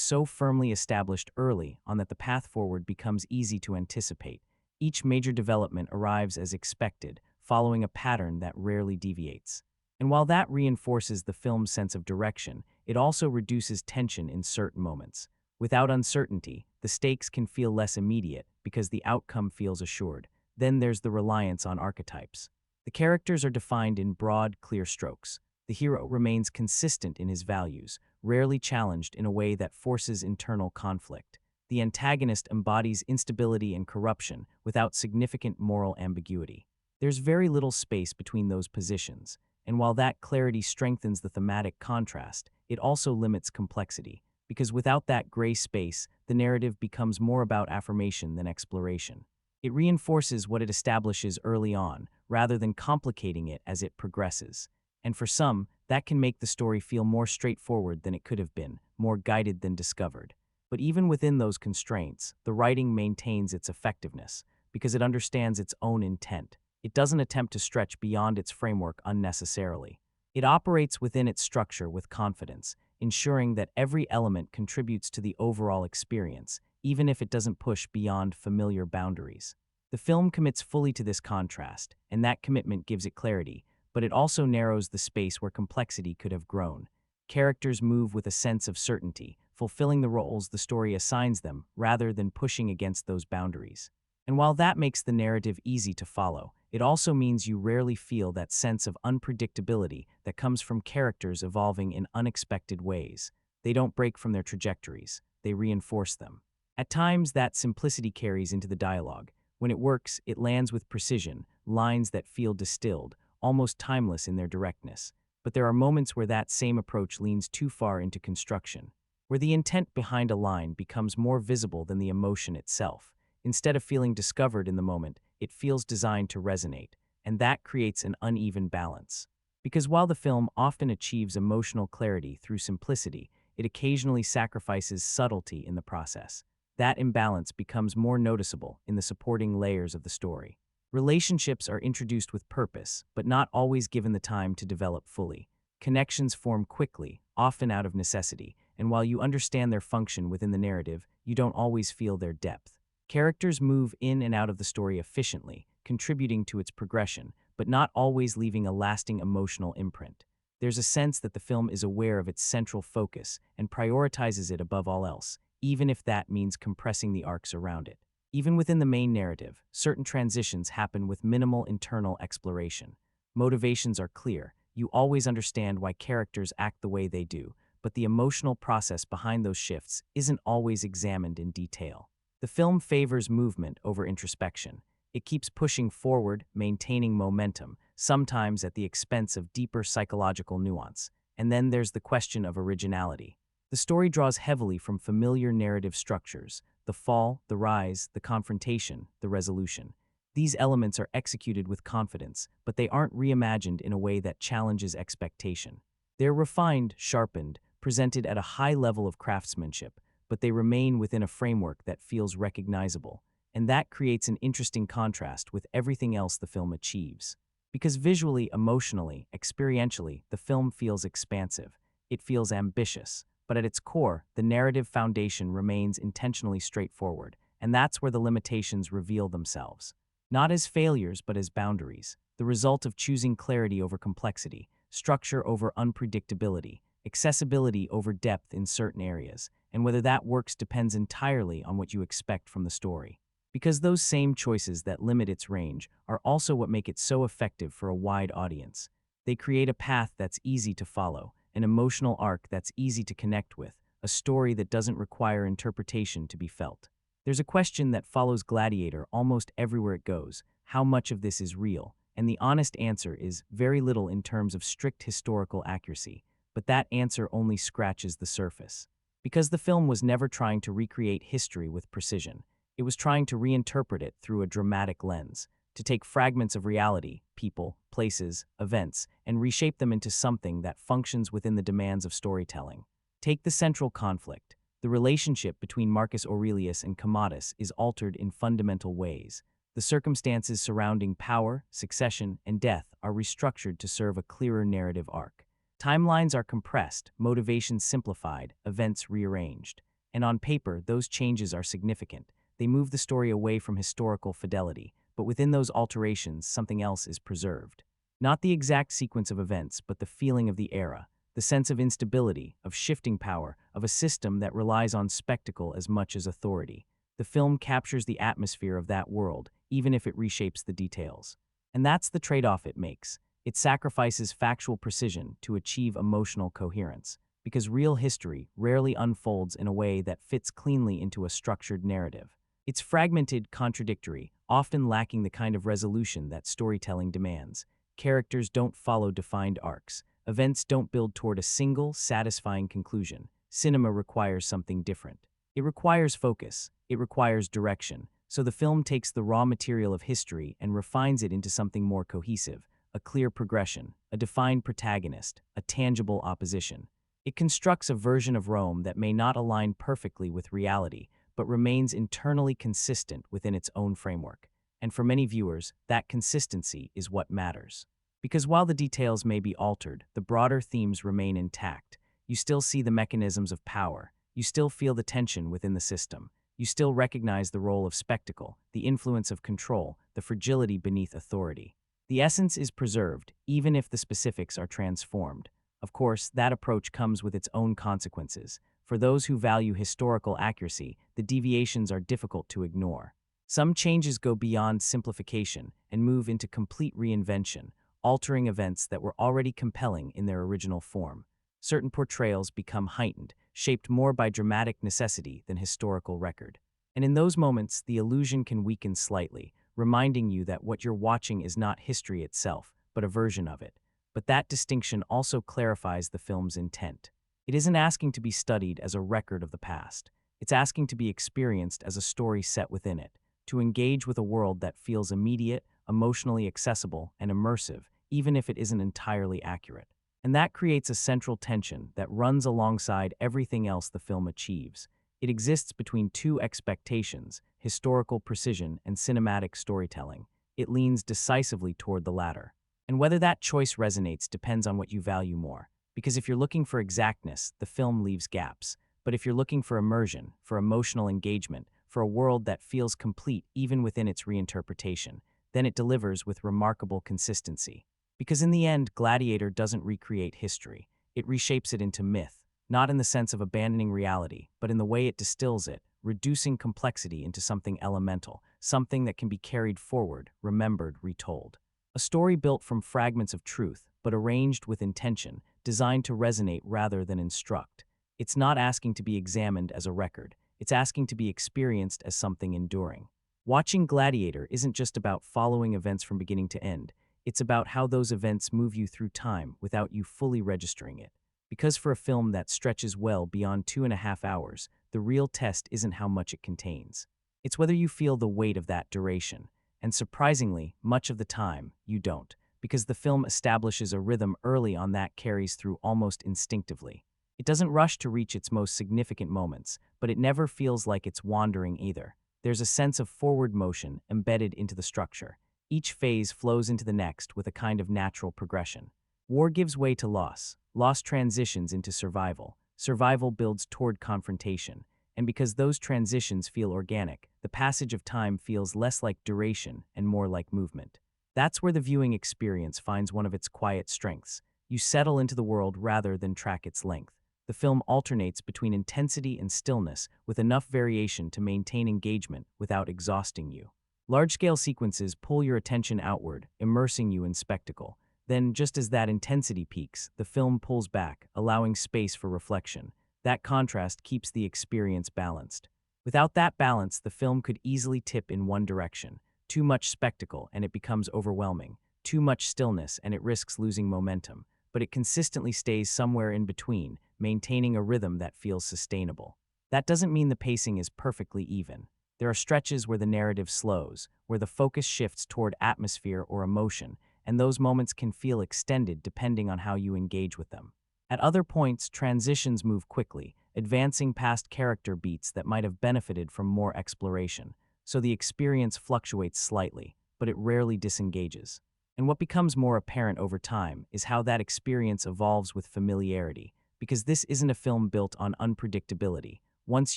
[SPEAKER 1] so firmly established early on that the path forward becomes easy to anticipate. Each major development arrives as expected, following a pattern that rarely deviates. And while that reinforces the film's sense of direction, it also reduces tension in certain moments. Without uncertainty, the stakes can feel less immediate because the outcome feels assured. Then there's the reliance on archetypes. The characters are defined in broad, clear strokes. The hero remains consistent in his values, rarely challenged in a way that forces internal conflict. The antagonist embodies instability and corruption without significant moral ambiguity. There's very little space between those positions, and while that clarity strengthens the thematic contrast, it also limits complexity, because without that gray space, the narrative becomes more about affirmation than exploration. It reinforces what it establishes early on, rather than complicating it as it progresses. And for some, that can make the story feel more straightforward than it could have been, more guided than discovered. But even within those constraints, the writing maintains its effectiveness, because it understands its own intent. It doesn't attempt to stretch beyond its framework unnecessarily. It operates within its structure with confidence, ensuring that every element contributes to the overall experience, even if it doesn't push beyond familiar boundaries. The film commits fully to this contrast, and that commitment gives it clarity, but it also narrows the space where complexity could have grown. Characters move with a sense of certainty, fulfilling the roles the story assigns them rather than pushing against those boundaries. And while that makes the narrative easy to follow, it also means you rarely feel that sense of unpredictability that comes from characters evolving in unexpected ways. They don't break from their trajectories, they reinforce them. At times, that simplicity carries into the dialogue. When it works, it lands with precision, lines that feel distilled, almost timeless in their directness. But there are moments where that same approach leans too far into construction, where the intent behind a line becomes more visible than the emotion itself. Instead of feeling discovered in the moment, it feels designed to resonate, and that creates an uneven balance. Because while the film often achieves emotional clarity through simplicity, it occasionally sacrifices subtlety in the process. That imbalance becomes more noticeable in the supporting layers of the story. Relationships are introduced with purpose, but not always given the time to develop fully. Connections form quickly, often out of necessity, and while you understand their function within the narrative, you don't always feel their depth. Characters move in and out of the story efficiently, contributing to its progression, but not always leaving a lasting emotional imprint. There's a sense that the film is aware of its central focus and prioritizes it above all else, even if that means compressing the arcs around it. Even within the main narrative, certain transitions happen with minimal internal exploration. Motivations are clear. You always understand why characters act the way they do, but the emotional process behind those shifts isn't always examined in detail. The film favors movement over introspection. It keeps pushing forward, maintaining momentum, sometimes at the expense of deeper psychological nuance. And then there's the question of originality. The story draws heavily from familiar narrative structures: the fall, the rise, the confrontation, the resolution. These elements are executed with confidence, but they aren't reimagined in a way that challenges expectation. They're refined, sharpened, presented at a high level of craftsmanship, but they remain within a framework that feels recognizable. And that creates an interesting contrast with everything else the film achieves. Because visually, emotionally, experientially, the film feels expansive. It feels ambitious. But at its core, the narrative foundation remains intentionally straightforward, and that's where the limitations reveal themselves. Not as failures, but as boundaries, the result of choosing clarity over complexity, structure over unpredictability, accessibility over depth in certain areas, and whether that works depends entirely on what you expect from the story. Because those same choices that limit its range are also what make it so effective for a wide audience. They create a path that's easy to follow, an emotional arc that's easy to connect with, a story that doesn't require interpretation to be felt. There's a question that follows Gladiator almost everywhere it goes: how much of this is real? And the honest answer is very little in terms of strict historical accuracy, but that answer only scratches the surface. Because the film was never trying to recreate history with precision, it was trying to reinterpret it through a dramatic lens, to take fragments of reality, people, places, events, and reshape them into something that functions within the demands of storytelling. Take the central conflict. The relationship between Marcus Aurelius and Commodus is altered in fundamental ways. The circumstances surrounding power, succession, and death are restructured to serve a clearer narrative arc. Timelines are compressed, motivations simplified, events rearranged. And on paper, those changes are significant. They move the story away from historical fidelity, but within those alterations, something else is preserved. Not the exact sequence of events, but the feeling of the era, the sense of instability, of shifting power, of a system that relies on spectacle as much as authority. The film captures the atmosphere of that world, even if it reshapes the details. And that's the trade-off it makes. It sacrifices factual precision to achieve emotional coherence, because real history rarely unfolds in a way that fits cleanly into a structured narrative. It's fragmented, contradictory, often lacking the kind of resolution that storytelling demands. Characters don't follow defined arcs. Events don't build toward a single, satisfying conclusion. Cinema requires something different. It requires focus. It requires direction. So the film takes the raw material of history and refines it into something more cohesive, a clear progression, a defined protagonist, a tangible opposition. It constructs a version of Rome that may not align perfectly with reality, but remains internally consistent within its own framework. And for many viewers, that consistency is what matters. Because while the details may be altered, the broader themes remain intact. You still see the mechanisms of power. You still feel the tension within the system. You still recognize the role of spectacle, the influence of control, the fragility beneath authority. The essence is preserved, even if the specifics are transformed. Of course, that approach comes with its own consequences. For those who value historical accuracy, the deviations are difficult to ignore. Some changes go beyond simplification and move into complete reinvention, altering events that were already compelling in their original form. Certain portrayals become heightened, shaped more by dramatic necessity than historical record. And in those moments, the illusion can weaken slightly, reminding you that what you're watching is not history itself, but a version of it. But that distinction also clarifies the film's intent. It isn't asking to be studied as a record of the past. It's asking to be experienced as a story set within it, to engage with a world that feels immediate, emotionally accessible, and immersive, even if it isn't entirely accurate. And that creates a central tension that runs alongside everything else the film achieves. It exists between two expectations: historical precision and cinematic storytelling. it leans decisively toward the latter. And whether that choice resonates depends on what you value more. Because if you're looking for exactness, the film leaves gaps. But if you're looking for immersion, for emotional engagement, for a world that feels complete even within its reinterpretation, then it delivers with remarkable consistency. Because in the end, Gladiator doesn't recreate history. It reshapes it into myth, not in the sense of abandoning reality, but in the way it distills it, reducing complexity into something elemental, something that can be carried forward, remembered, retold. A story built from fragments of truth, but arranged with intention, designed to resonate rather than instruct. It's not asking to be examined as a record. It's asking to be experienced as something enduring. Watching Gladiator isn't just about following events from beginning to end. It's about how those events move you through time without you fully registering it. Because for a film that stretches well beyond 2.5 hours, the real test isn't how much it contains. It's whether you feel the weight of that duration. And surprisingly, much of the time, you don't, because the film establishes a rhythm early on that carries through almost instinctively. It doesn't rush to reach its most significant moments, but it never feels like it's wandering either. There's a sense of forward motion embedded into the structure. Each phase flows into the next with a kind of natural progression. War gives way to loss. Loss transitions into survival. Survival builds toward confrontation. And because those transitions feel organic, the passage of time feels less like duration and more like movement. That's where the viewing experience finds one of its quiet strengths. You settle into the world rather than track its length. The film alternates between intensity and stillness with enough variation to maintain engagement without exhausting you. Large-scale sequences pull your attention outward, immersing you in spectacle. Then, just as that intensity peaks, the film pulls back, allowing space for reflection. That contrast keeps the experience balanced. Without that balance, the film could easily tip in one direction. Too much spectacle and it becomes overwhelming. Too much stillness and it risks losing momentum. But it consistently stays somewhere in between, maintaining a rhythm that feels sustainable. That doesn't mean the pacing is perfectly even. There are stretches where the narrative slows, where the focus shifts toward atmosphere or emotion, and those moments can feel extended depending on how you engage with them. At other points, transitions move quickly, advancing past character beats that might have benefited from more exploration, so the experience fluctuates slightly, but it rarely disengages. And what becomes more apparent over time is how that experience evolves with familiarity, because this isn't a film built on unpredictability. Once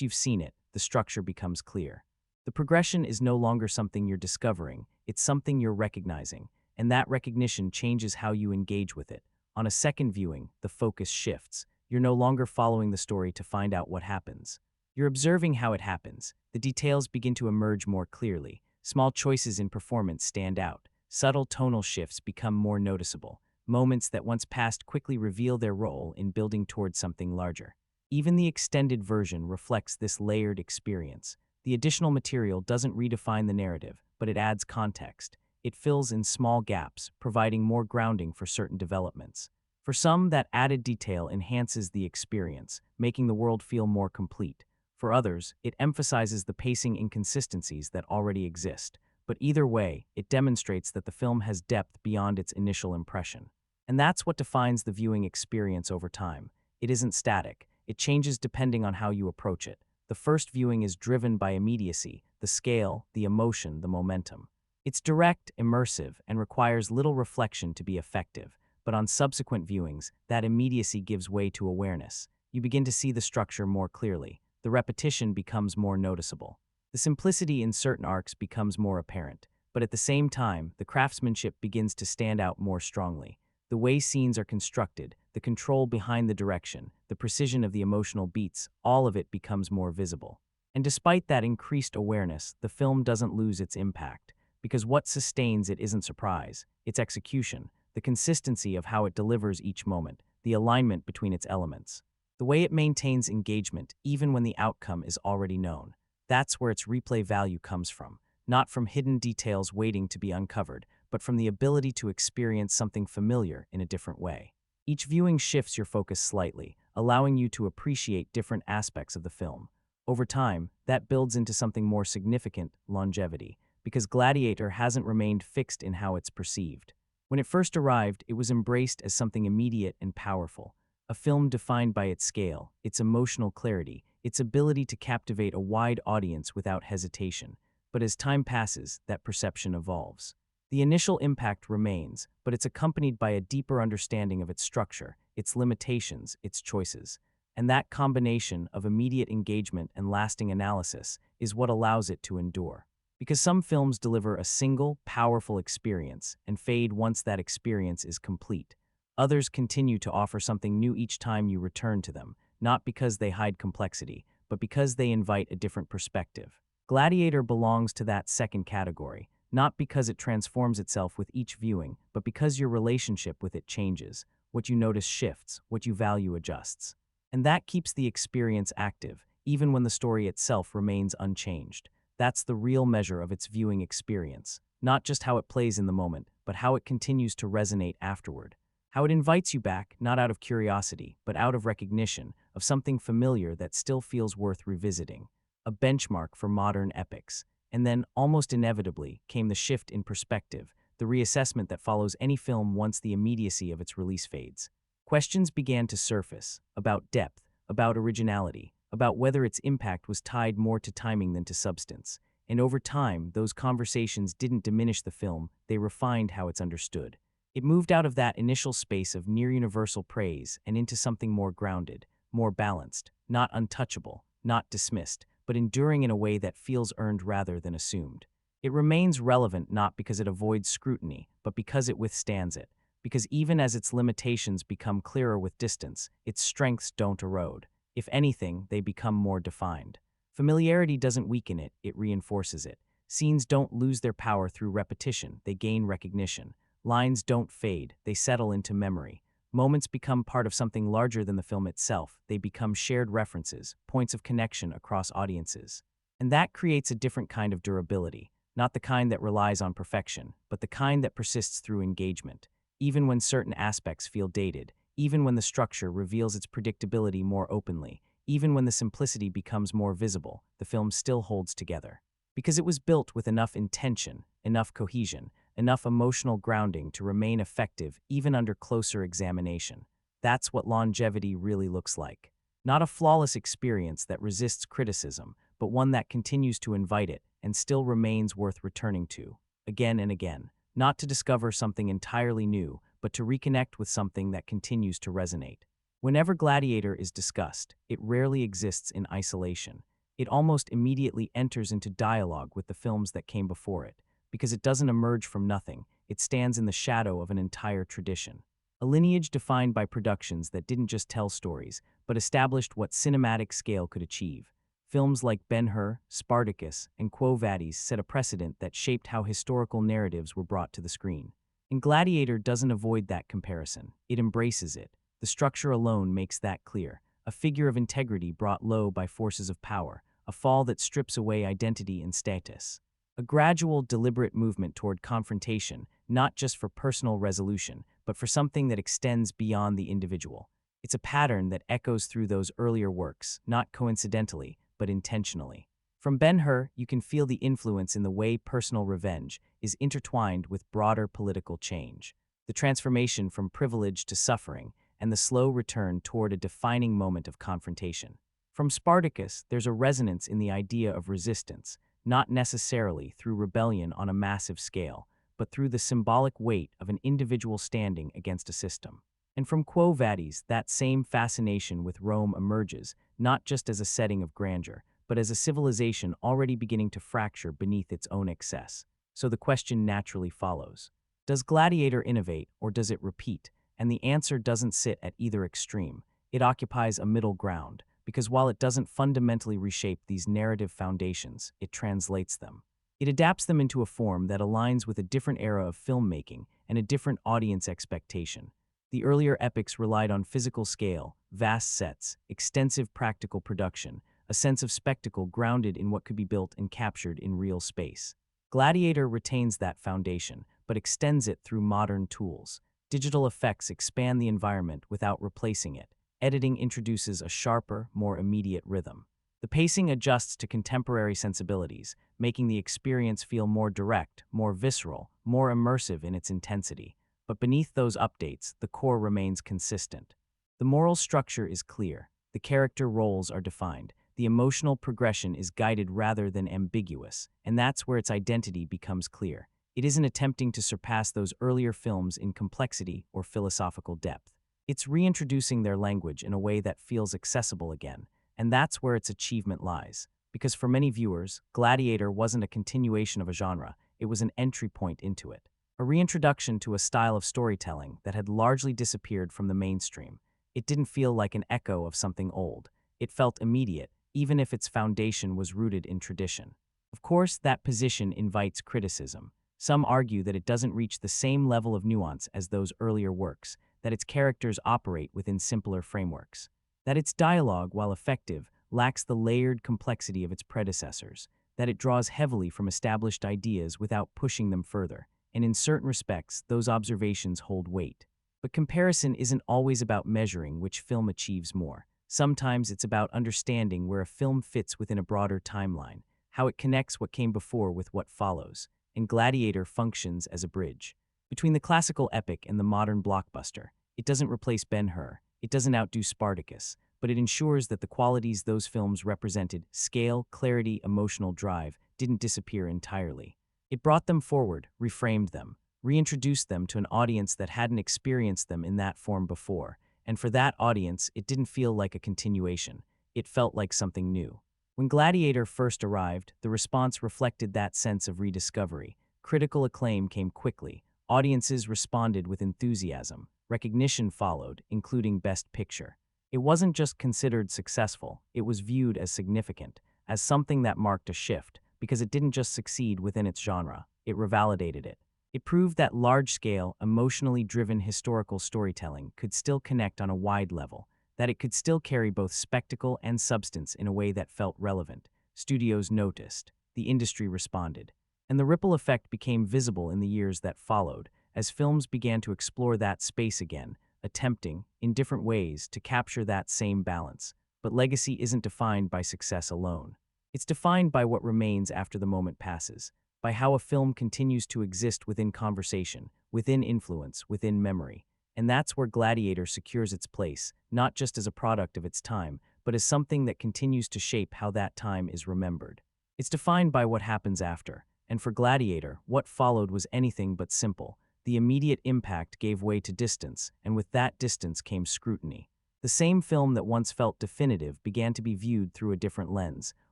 [SPEAKER 1] you've seen it, the structure becomes clear. The progression is no longer something you're discovering, it's something you're recognizing, and that recognition changes how you engage with it. On a second viewing, the focus shifts. You're no longer following the story to find out what happens. You're observing how it happens. The details begin to emerge more clearly. Small choices in performance stand out. Subtle tonal shifts become more noticeable. Moments that once passed quickly reveal their role in building towards something larger. Even the extended version reflects this layered experience. The additional material doesn't redefine the narrative, but it adds context. It fills in small gaps, providing more grounding for certain developments. For some, that added detail enhances the experience, making the world feel more complete. For others, it emphasizes the pacing inconsistencies that already exist. But either way, it demonstrates that the film has depth beyond its initial impression. And that's what defines the viewing experience over time. It isn't static. It changes depending on how you approach it. The first viewing is driven by immediacy, the scale, the emotion, the momentum. It's direct, immersive, and requires little reflection to be effective. But on subsequent viewings, that immediacy gives way to awareness. You begin to see the structure more clearly. The repetition becomes more noticeable. The simplicity in certain arcs becomes more apparent. But at the same time, the craftsmanship begins to stand out more strongly. The way scenes are constructed, the control behind the direction, the precision of the emotional beats, all of it becomes more visible. And despite that increased awareness, the film doesn't lose its impact. Because what sustains it isn't surprise, it's execution, the consistency of how it delivers each moment, the alignment between its elements, the way it maintains engagement even when the outcome is already known. That's where its replay value comes from, not from hidden details waiting to be uncovered, but from the ability to experience something familiar in a different way. Each viewing shifts your focus slightly, allowing you to appreciate different aspects of the film. Over time, that builds into something more significant, longevity, because Gladiator hasn't remained fixed in how it's perceived. When it first arrived, it was embraced as something immediate and powerful, a film defined by its scale, its emotional clarity, its ability to captivate a wide audience without hesitation. But as time passes, that perception evolves. The initial impact remains, but it's accompanied by a deeper understanding of its structure, its limitations, its choices. And that combination of immediate engagement and lasting analysis is what allows it to endure. Because some films deliver a single, powerful experience and fade once that experience is complete. Others continue to offer something new each time you return to them, not because they hide complexity, but because they invite a different perspective. Gladiator belongs to that second category, not because it transforms itself with each viewing, but because your relationship with it changes. What you notice shifts, what you value adjusts. And that keeps the experience active, even when the story itself remains unchanged. That's the real measure of its viewing experience, not just how it plays in the moment, but how it continues to resonate afterward. How it invites you back, not out of curiosity, but out of recognition of something familiar that still feels worth revisiting. A benchmark for modern epics. And then, almost inevitably, came the shift in perspective, the reassessment that follows any film once the immediacy of its release fades. Questions began to surface, about depth, about originality, about whether its impact was tied more to timing than to substance. And over time, those conversations didn't diminish the film, they refined how it's understood. It moved out of that initial space of near-universal praise and into something more grounded, more balanced, not untouchable, not dismissed, but enduring in a way that feels earned rather than assumed. It remains relevant not because it avoids scrutiny, but because it withstands it. Because even as its limitations become clearer with distance, its strengths don't erode. If anything, they become more defined. Familiarity doesn't weaken it, it reinforces it. Scenes don't lose their power through repetition, they gain recognition. Lines don't fade, they settle into memory. Moments become part of something larger than the film itself. They become shared references, points of connection across audiences. And that creates a different kind of durability, not the kind that relies on perfection, but the kind that persists through engagement. Even when certain aspects feel dated, even when the structure reveals its predictability more openly, even when the simplicity becomes more visible, the film still holds together. Because it was built with enough intention, enough cohesion, enough emotional grounding to remain effective even under closer examination. That's what longevity really looks like. Not a flawless experience that resists criticism, but one that continues to invite it and still remains worth returning to, again and again. Not to discover something entirely new, but to reconnect with something that continues to resonate. Whenever Gladiator is discussed, it rarely exists in isolation. It almost immediately enters into dialogue with the films that came before it. Because it doesn't emerge from nothing, it stands in the shadow of an entire tradition. A lineage defined by productions that didn't just tell stories, but established what cinematic scale could achieve. Films like Ben-Hur, Spartacus, and Quo Vadis set a precedent that shaped how historical narratives were brought to the screen. And Gladiator doesn't avoid that comparison, it embraces it. The structure alone makes that clear. A figure of integrity brought low by forces of power, a fall that strips away identity and status. A gradual, deliberate movement toward confrontation, not just for personal resolution, but for something that extends beyond the individual. It's a pattern that echoes through those earlier works, not coincidentally, but intentionally. From Ben-Hur, you can feel the influence in the way personal revenge is intertwined with broader political change. The transformation from privilege to suffering, and the slow return toward a defining moment of confrontation. From Spartacus, there's a resonance in the idea of resistance, not necessarily through rebellion on a massive scale, but through the symbolic weight of an individual standing against a system. And from Quo Vadis, that same fascination with Rome emerges, not just as a setting of grandeur, but as a civilization already beginning to fracture beneath its own excess. So the question naturally follows. Does Gladiator innovate, or does it repeat? And the answer doesn't sit at either extreme. It occupies a middle ground, because while it doesn't fundamentally reshape these narrative foundations, it translates them. It adapts them into a form that aligns with a different era of filmmaking and a different audience expectation. The earlier epics relied on physical scale, vast sets, extensive practical production, a sense of spectacle grounded in what could be built and captured in real space. Gladiator retains that foundation, but extends it through modern tools. Digital effects expand the environment without replacing it. Editing introduces a sharper, more immediate rhythm. The pacing adjusts to contemporary sensibilities, making the experience feel more direct, more visceral, more immersive in its intensity. But beneath those updates, the core remains consistent. The moral structure is clear, the character roles are defined, the emotional progression is guided rather than ambiguous, and that's where its identity becomes clear. It isn't attempting to surpass those earlier films in complexity or philosophical depth. It's reintroducing their language in a way that feels accessible again, and that's where its achievement lies. Because for many viewers, Gladiator wasn't a continuation of a genre, it was an entry point into it. A reintroduction to a style of storytelling that had largely disappeared from the mainstream. It didn't feel like an echo of something old. It felt immediate, even if its foundation was rooted in tradition. Of course, that position invites criticism. Some argue that it doesn't reach the same level of nuance as those earlier works, that its characters operate within simpler frameworks, that its dialogue, while effective, lacks the layered complexity of its predecessors, that it draws heavily from established ideas without pushing them further, and in certain respects, those observations hold weight. But comparison isn't always about measuring which film achieves more. Sometimes it's about understanding where a film fits within a broader timeline, how it connects what came before with what follows, and Gladiator functions as a bridge. Between the classical epic and the modern blockbuster, it doesn't replace Ben-Hur, it doesn't outdo Spartacus, but it ensures that the qualities those films represented, scale, clarity, emotional drive, didn't disappear entirely. It brought them forward, reframed them, reintroduced them to an audience that hadn't experienced them in that form before, and for that audience, it didn't feel like a continuation. It felt like something new. When Gladiator first arrived, the response reflected that sense of rediscovery. Critical acclaim came quickly. Audiences responded with enthusiasm. Recognition followed, including Best Picture. It wasn't just considered successful, it was viewed as significant, as something that marked a shift, because it didn't just succeed within its genre, it revalidated it. It proved that large-scale, emotionally driven historical storytelling could still connect on a wide level, that it could still carry both spectacle and substance in a way that felt relevant. Studios noticed, the industry responded, and the ripple effect became visible in the years that followed, as films began to explore that space again, attempting, in different ways, to capture that same balance. But legacy isn't defined by success alone. It's defined by what remains after the moment passes, by how a film continues to exist within conversation, within influence, within memory. And that's where Gladiator secures its place, not just as a product of its time, but as something that continues to shape how that time is remembered. It's defined by what happens after, and for Gladiator, what followed was anything but simple. The immediate impact gave way to distance, and with that distance came scrutiny. The same film that once felt definitive began to be viewed through a different lens,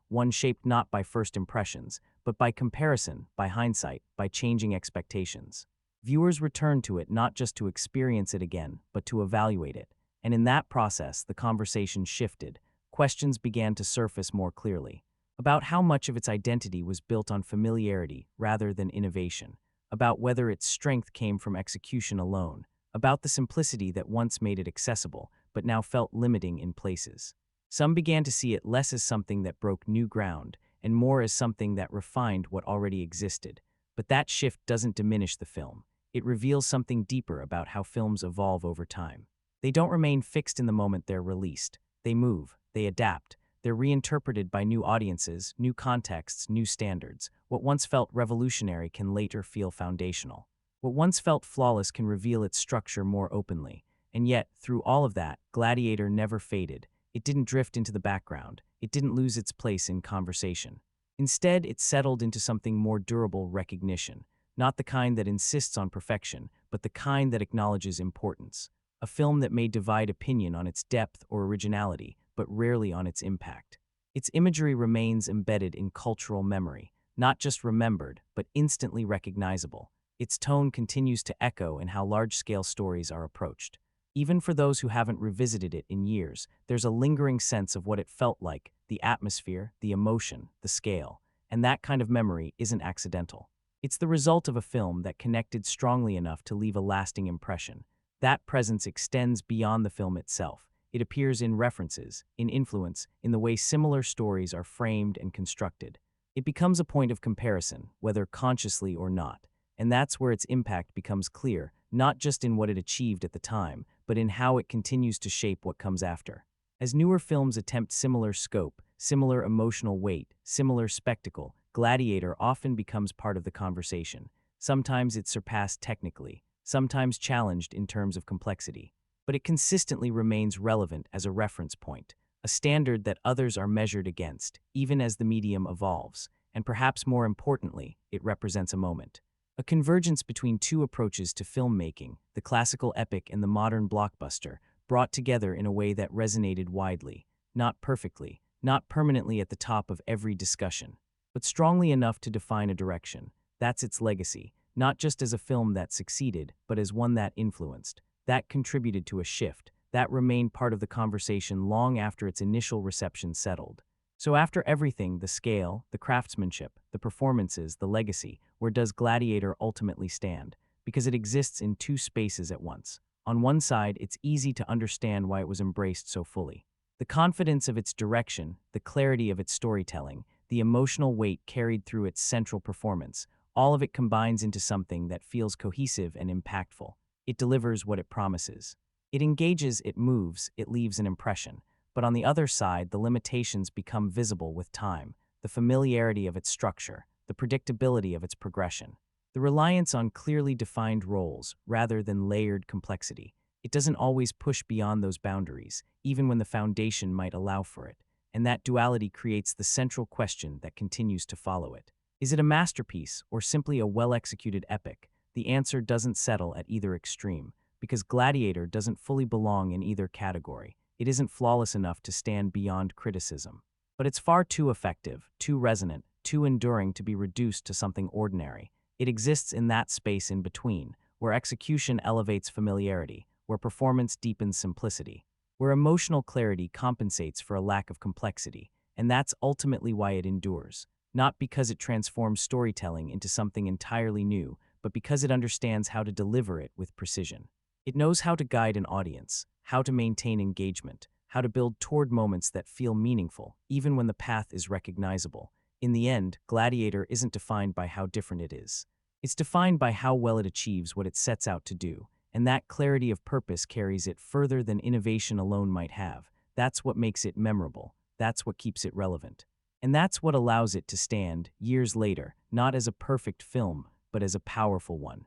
[SPEAKER 1] one shaped not by first impressions, but by comparison, by hindsight, by changing expectations. Viewers returned to it not just to experience it again, but to evaluate it. And in that process, the conversation shifted. Questions began to surface more clearly about how much of its identity was built on familiarity rather than innovation, about whether its strength came from execution alone, about the simplicity that once made it accessible, but now felt limiting in places. Some began to see it less as something that broke new ground, and more as something that refined what already existed. But that shift doesn't diminish the film. It reveals something deeper about how films evolve over time. They don't remain fixed in the moment they're released. They move, they adapt, they're reinterpreted by new audiences, new contexts, new standards. What once felt revolutionary can later feel foundational. What once felt flawless can reveal its structure more openly. And yet, through all of that, Gladiator never faded. It didn't drift into the background. It didn't lose its place in conversation. Instead, it settled into something more durable: recognition. Not the kind that insists on perfection, but the kind that acknowledges importance. A film that may divide opinion on its depth or originality, but rarely on its impact. Its imagery remains embedded in cultural memory, not just remembered, but instantly recognizable. Its tone continues to echo in how large-scale stories are approached. Even for those who haven't revisited it in years, there's a lingering sense of what it felt like, the atmosphere, the emotion, the scale. And that kind of memory isn't accidental. It's the result of a film that connected strongly enough to leave a lasting impression. That presence extends beyond the film itself. It appears in references, in influence, in the way similar stories are framed and constructed. It becomes a point of comparison, whether consciously or not. And that's where its impact becomes clear, not just in what it achieved at the time, but in how it continues to shape what comes after. As newer films attempt similar scope, similar emotional weight, similar spectacle, Gladiator often becomes part of the conversation. Sometimes it's surpassed technically, sometimes challenged in terms of complexity. But it consistently remains relevant as a reference point, a standard that others are measured against, even as the medium evolves. And perhaps more importantly, it represents a moment. A convergence between two approaches to filmmaking, the classical epic and the modern blockbuster, brought together in a way that resonated widely, not perfectly, not permanently at the top of every discussion, but strongly enough to define a direction. That's its legacy, not just as a film that succeeded, but as one that influenced, that contributed to a shift, that remained part of the conversation long after its initial reception settled. So after everything, the scale, the craftsmanship, the performances, the legacy, where does Gladiator ultimately stand? Because it exists in two spaces at once. On one side, it's easy to understand why it was embraced so fully. The confidence of its direction, the clarity of its storytelling, the emotional weight carried through its central performance, all of it combines into something that feels cohesive and impactful. It delivers what it promises. It engages, it moves, it leaves an impression. But on the other side, the limitations become visible with time, the familiarity of its structure, the predictability of its progression, the reliance on clearly defined roles rather than layered complexity. It doesn't always push beyond those boundaries, even when the foundation might allow for it, and that duality creates the central question that continues to follow it. Is it a masterpiece or simply a well-executed epic? The answer doesn't settle at either extreme, because Gladiator doesn't fully belong in either category. It isn't flawless enough to stand beyond criticism. But it's far too effective, too resonant, too enduring to be reduced to something ordinary. It exists in that space in between, where execution elevates familiarity, where performance deepens simplicity, where emotional clarity compensates for a lack of complexity, and that's ultimately why it endures. Not because it transforms storytelling into something entirely new, but because it understands how to deliver it with precision. It knows how to guide an audience, how to maintain engagement, how to build toward moments that feel meaningful, even when the path is recognizable. In the end, Gladiator isn't defined by how different it is. It's defined by how well it achieves what it sets out to do, and that clarity of purpose carries it further than innovation alone might have. That's what makes it memorable. That's what keeps it relevant. And that's what allows it to stand, years later, not as a perfect film, but as a powerful one.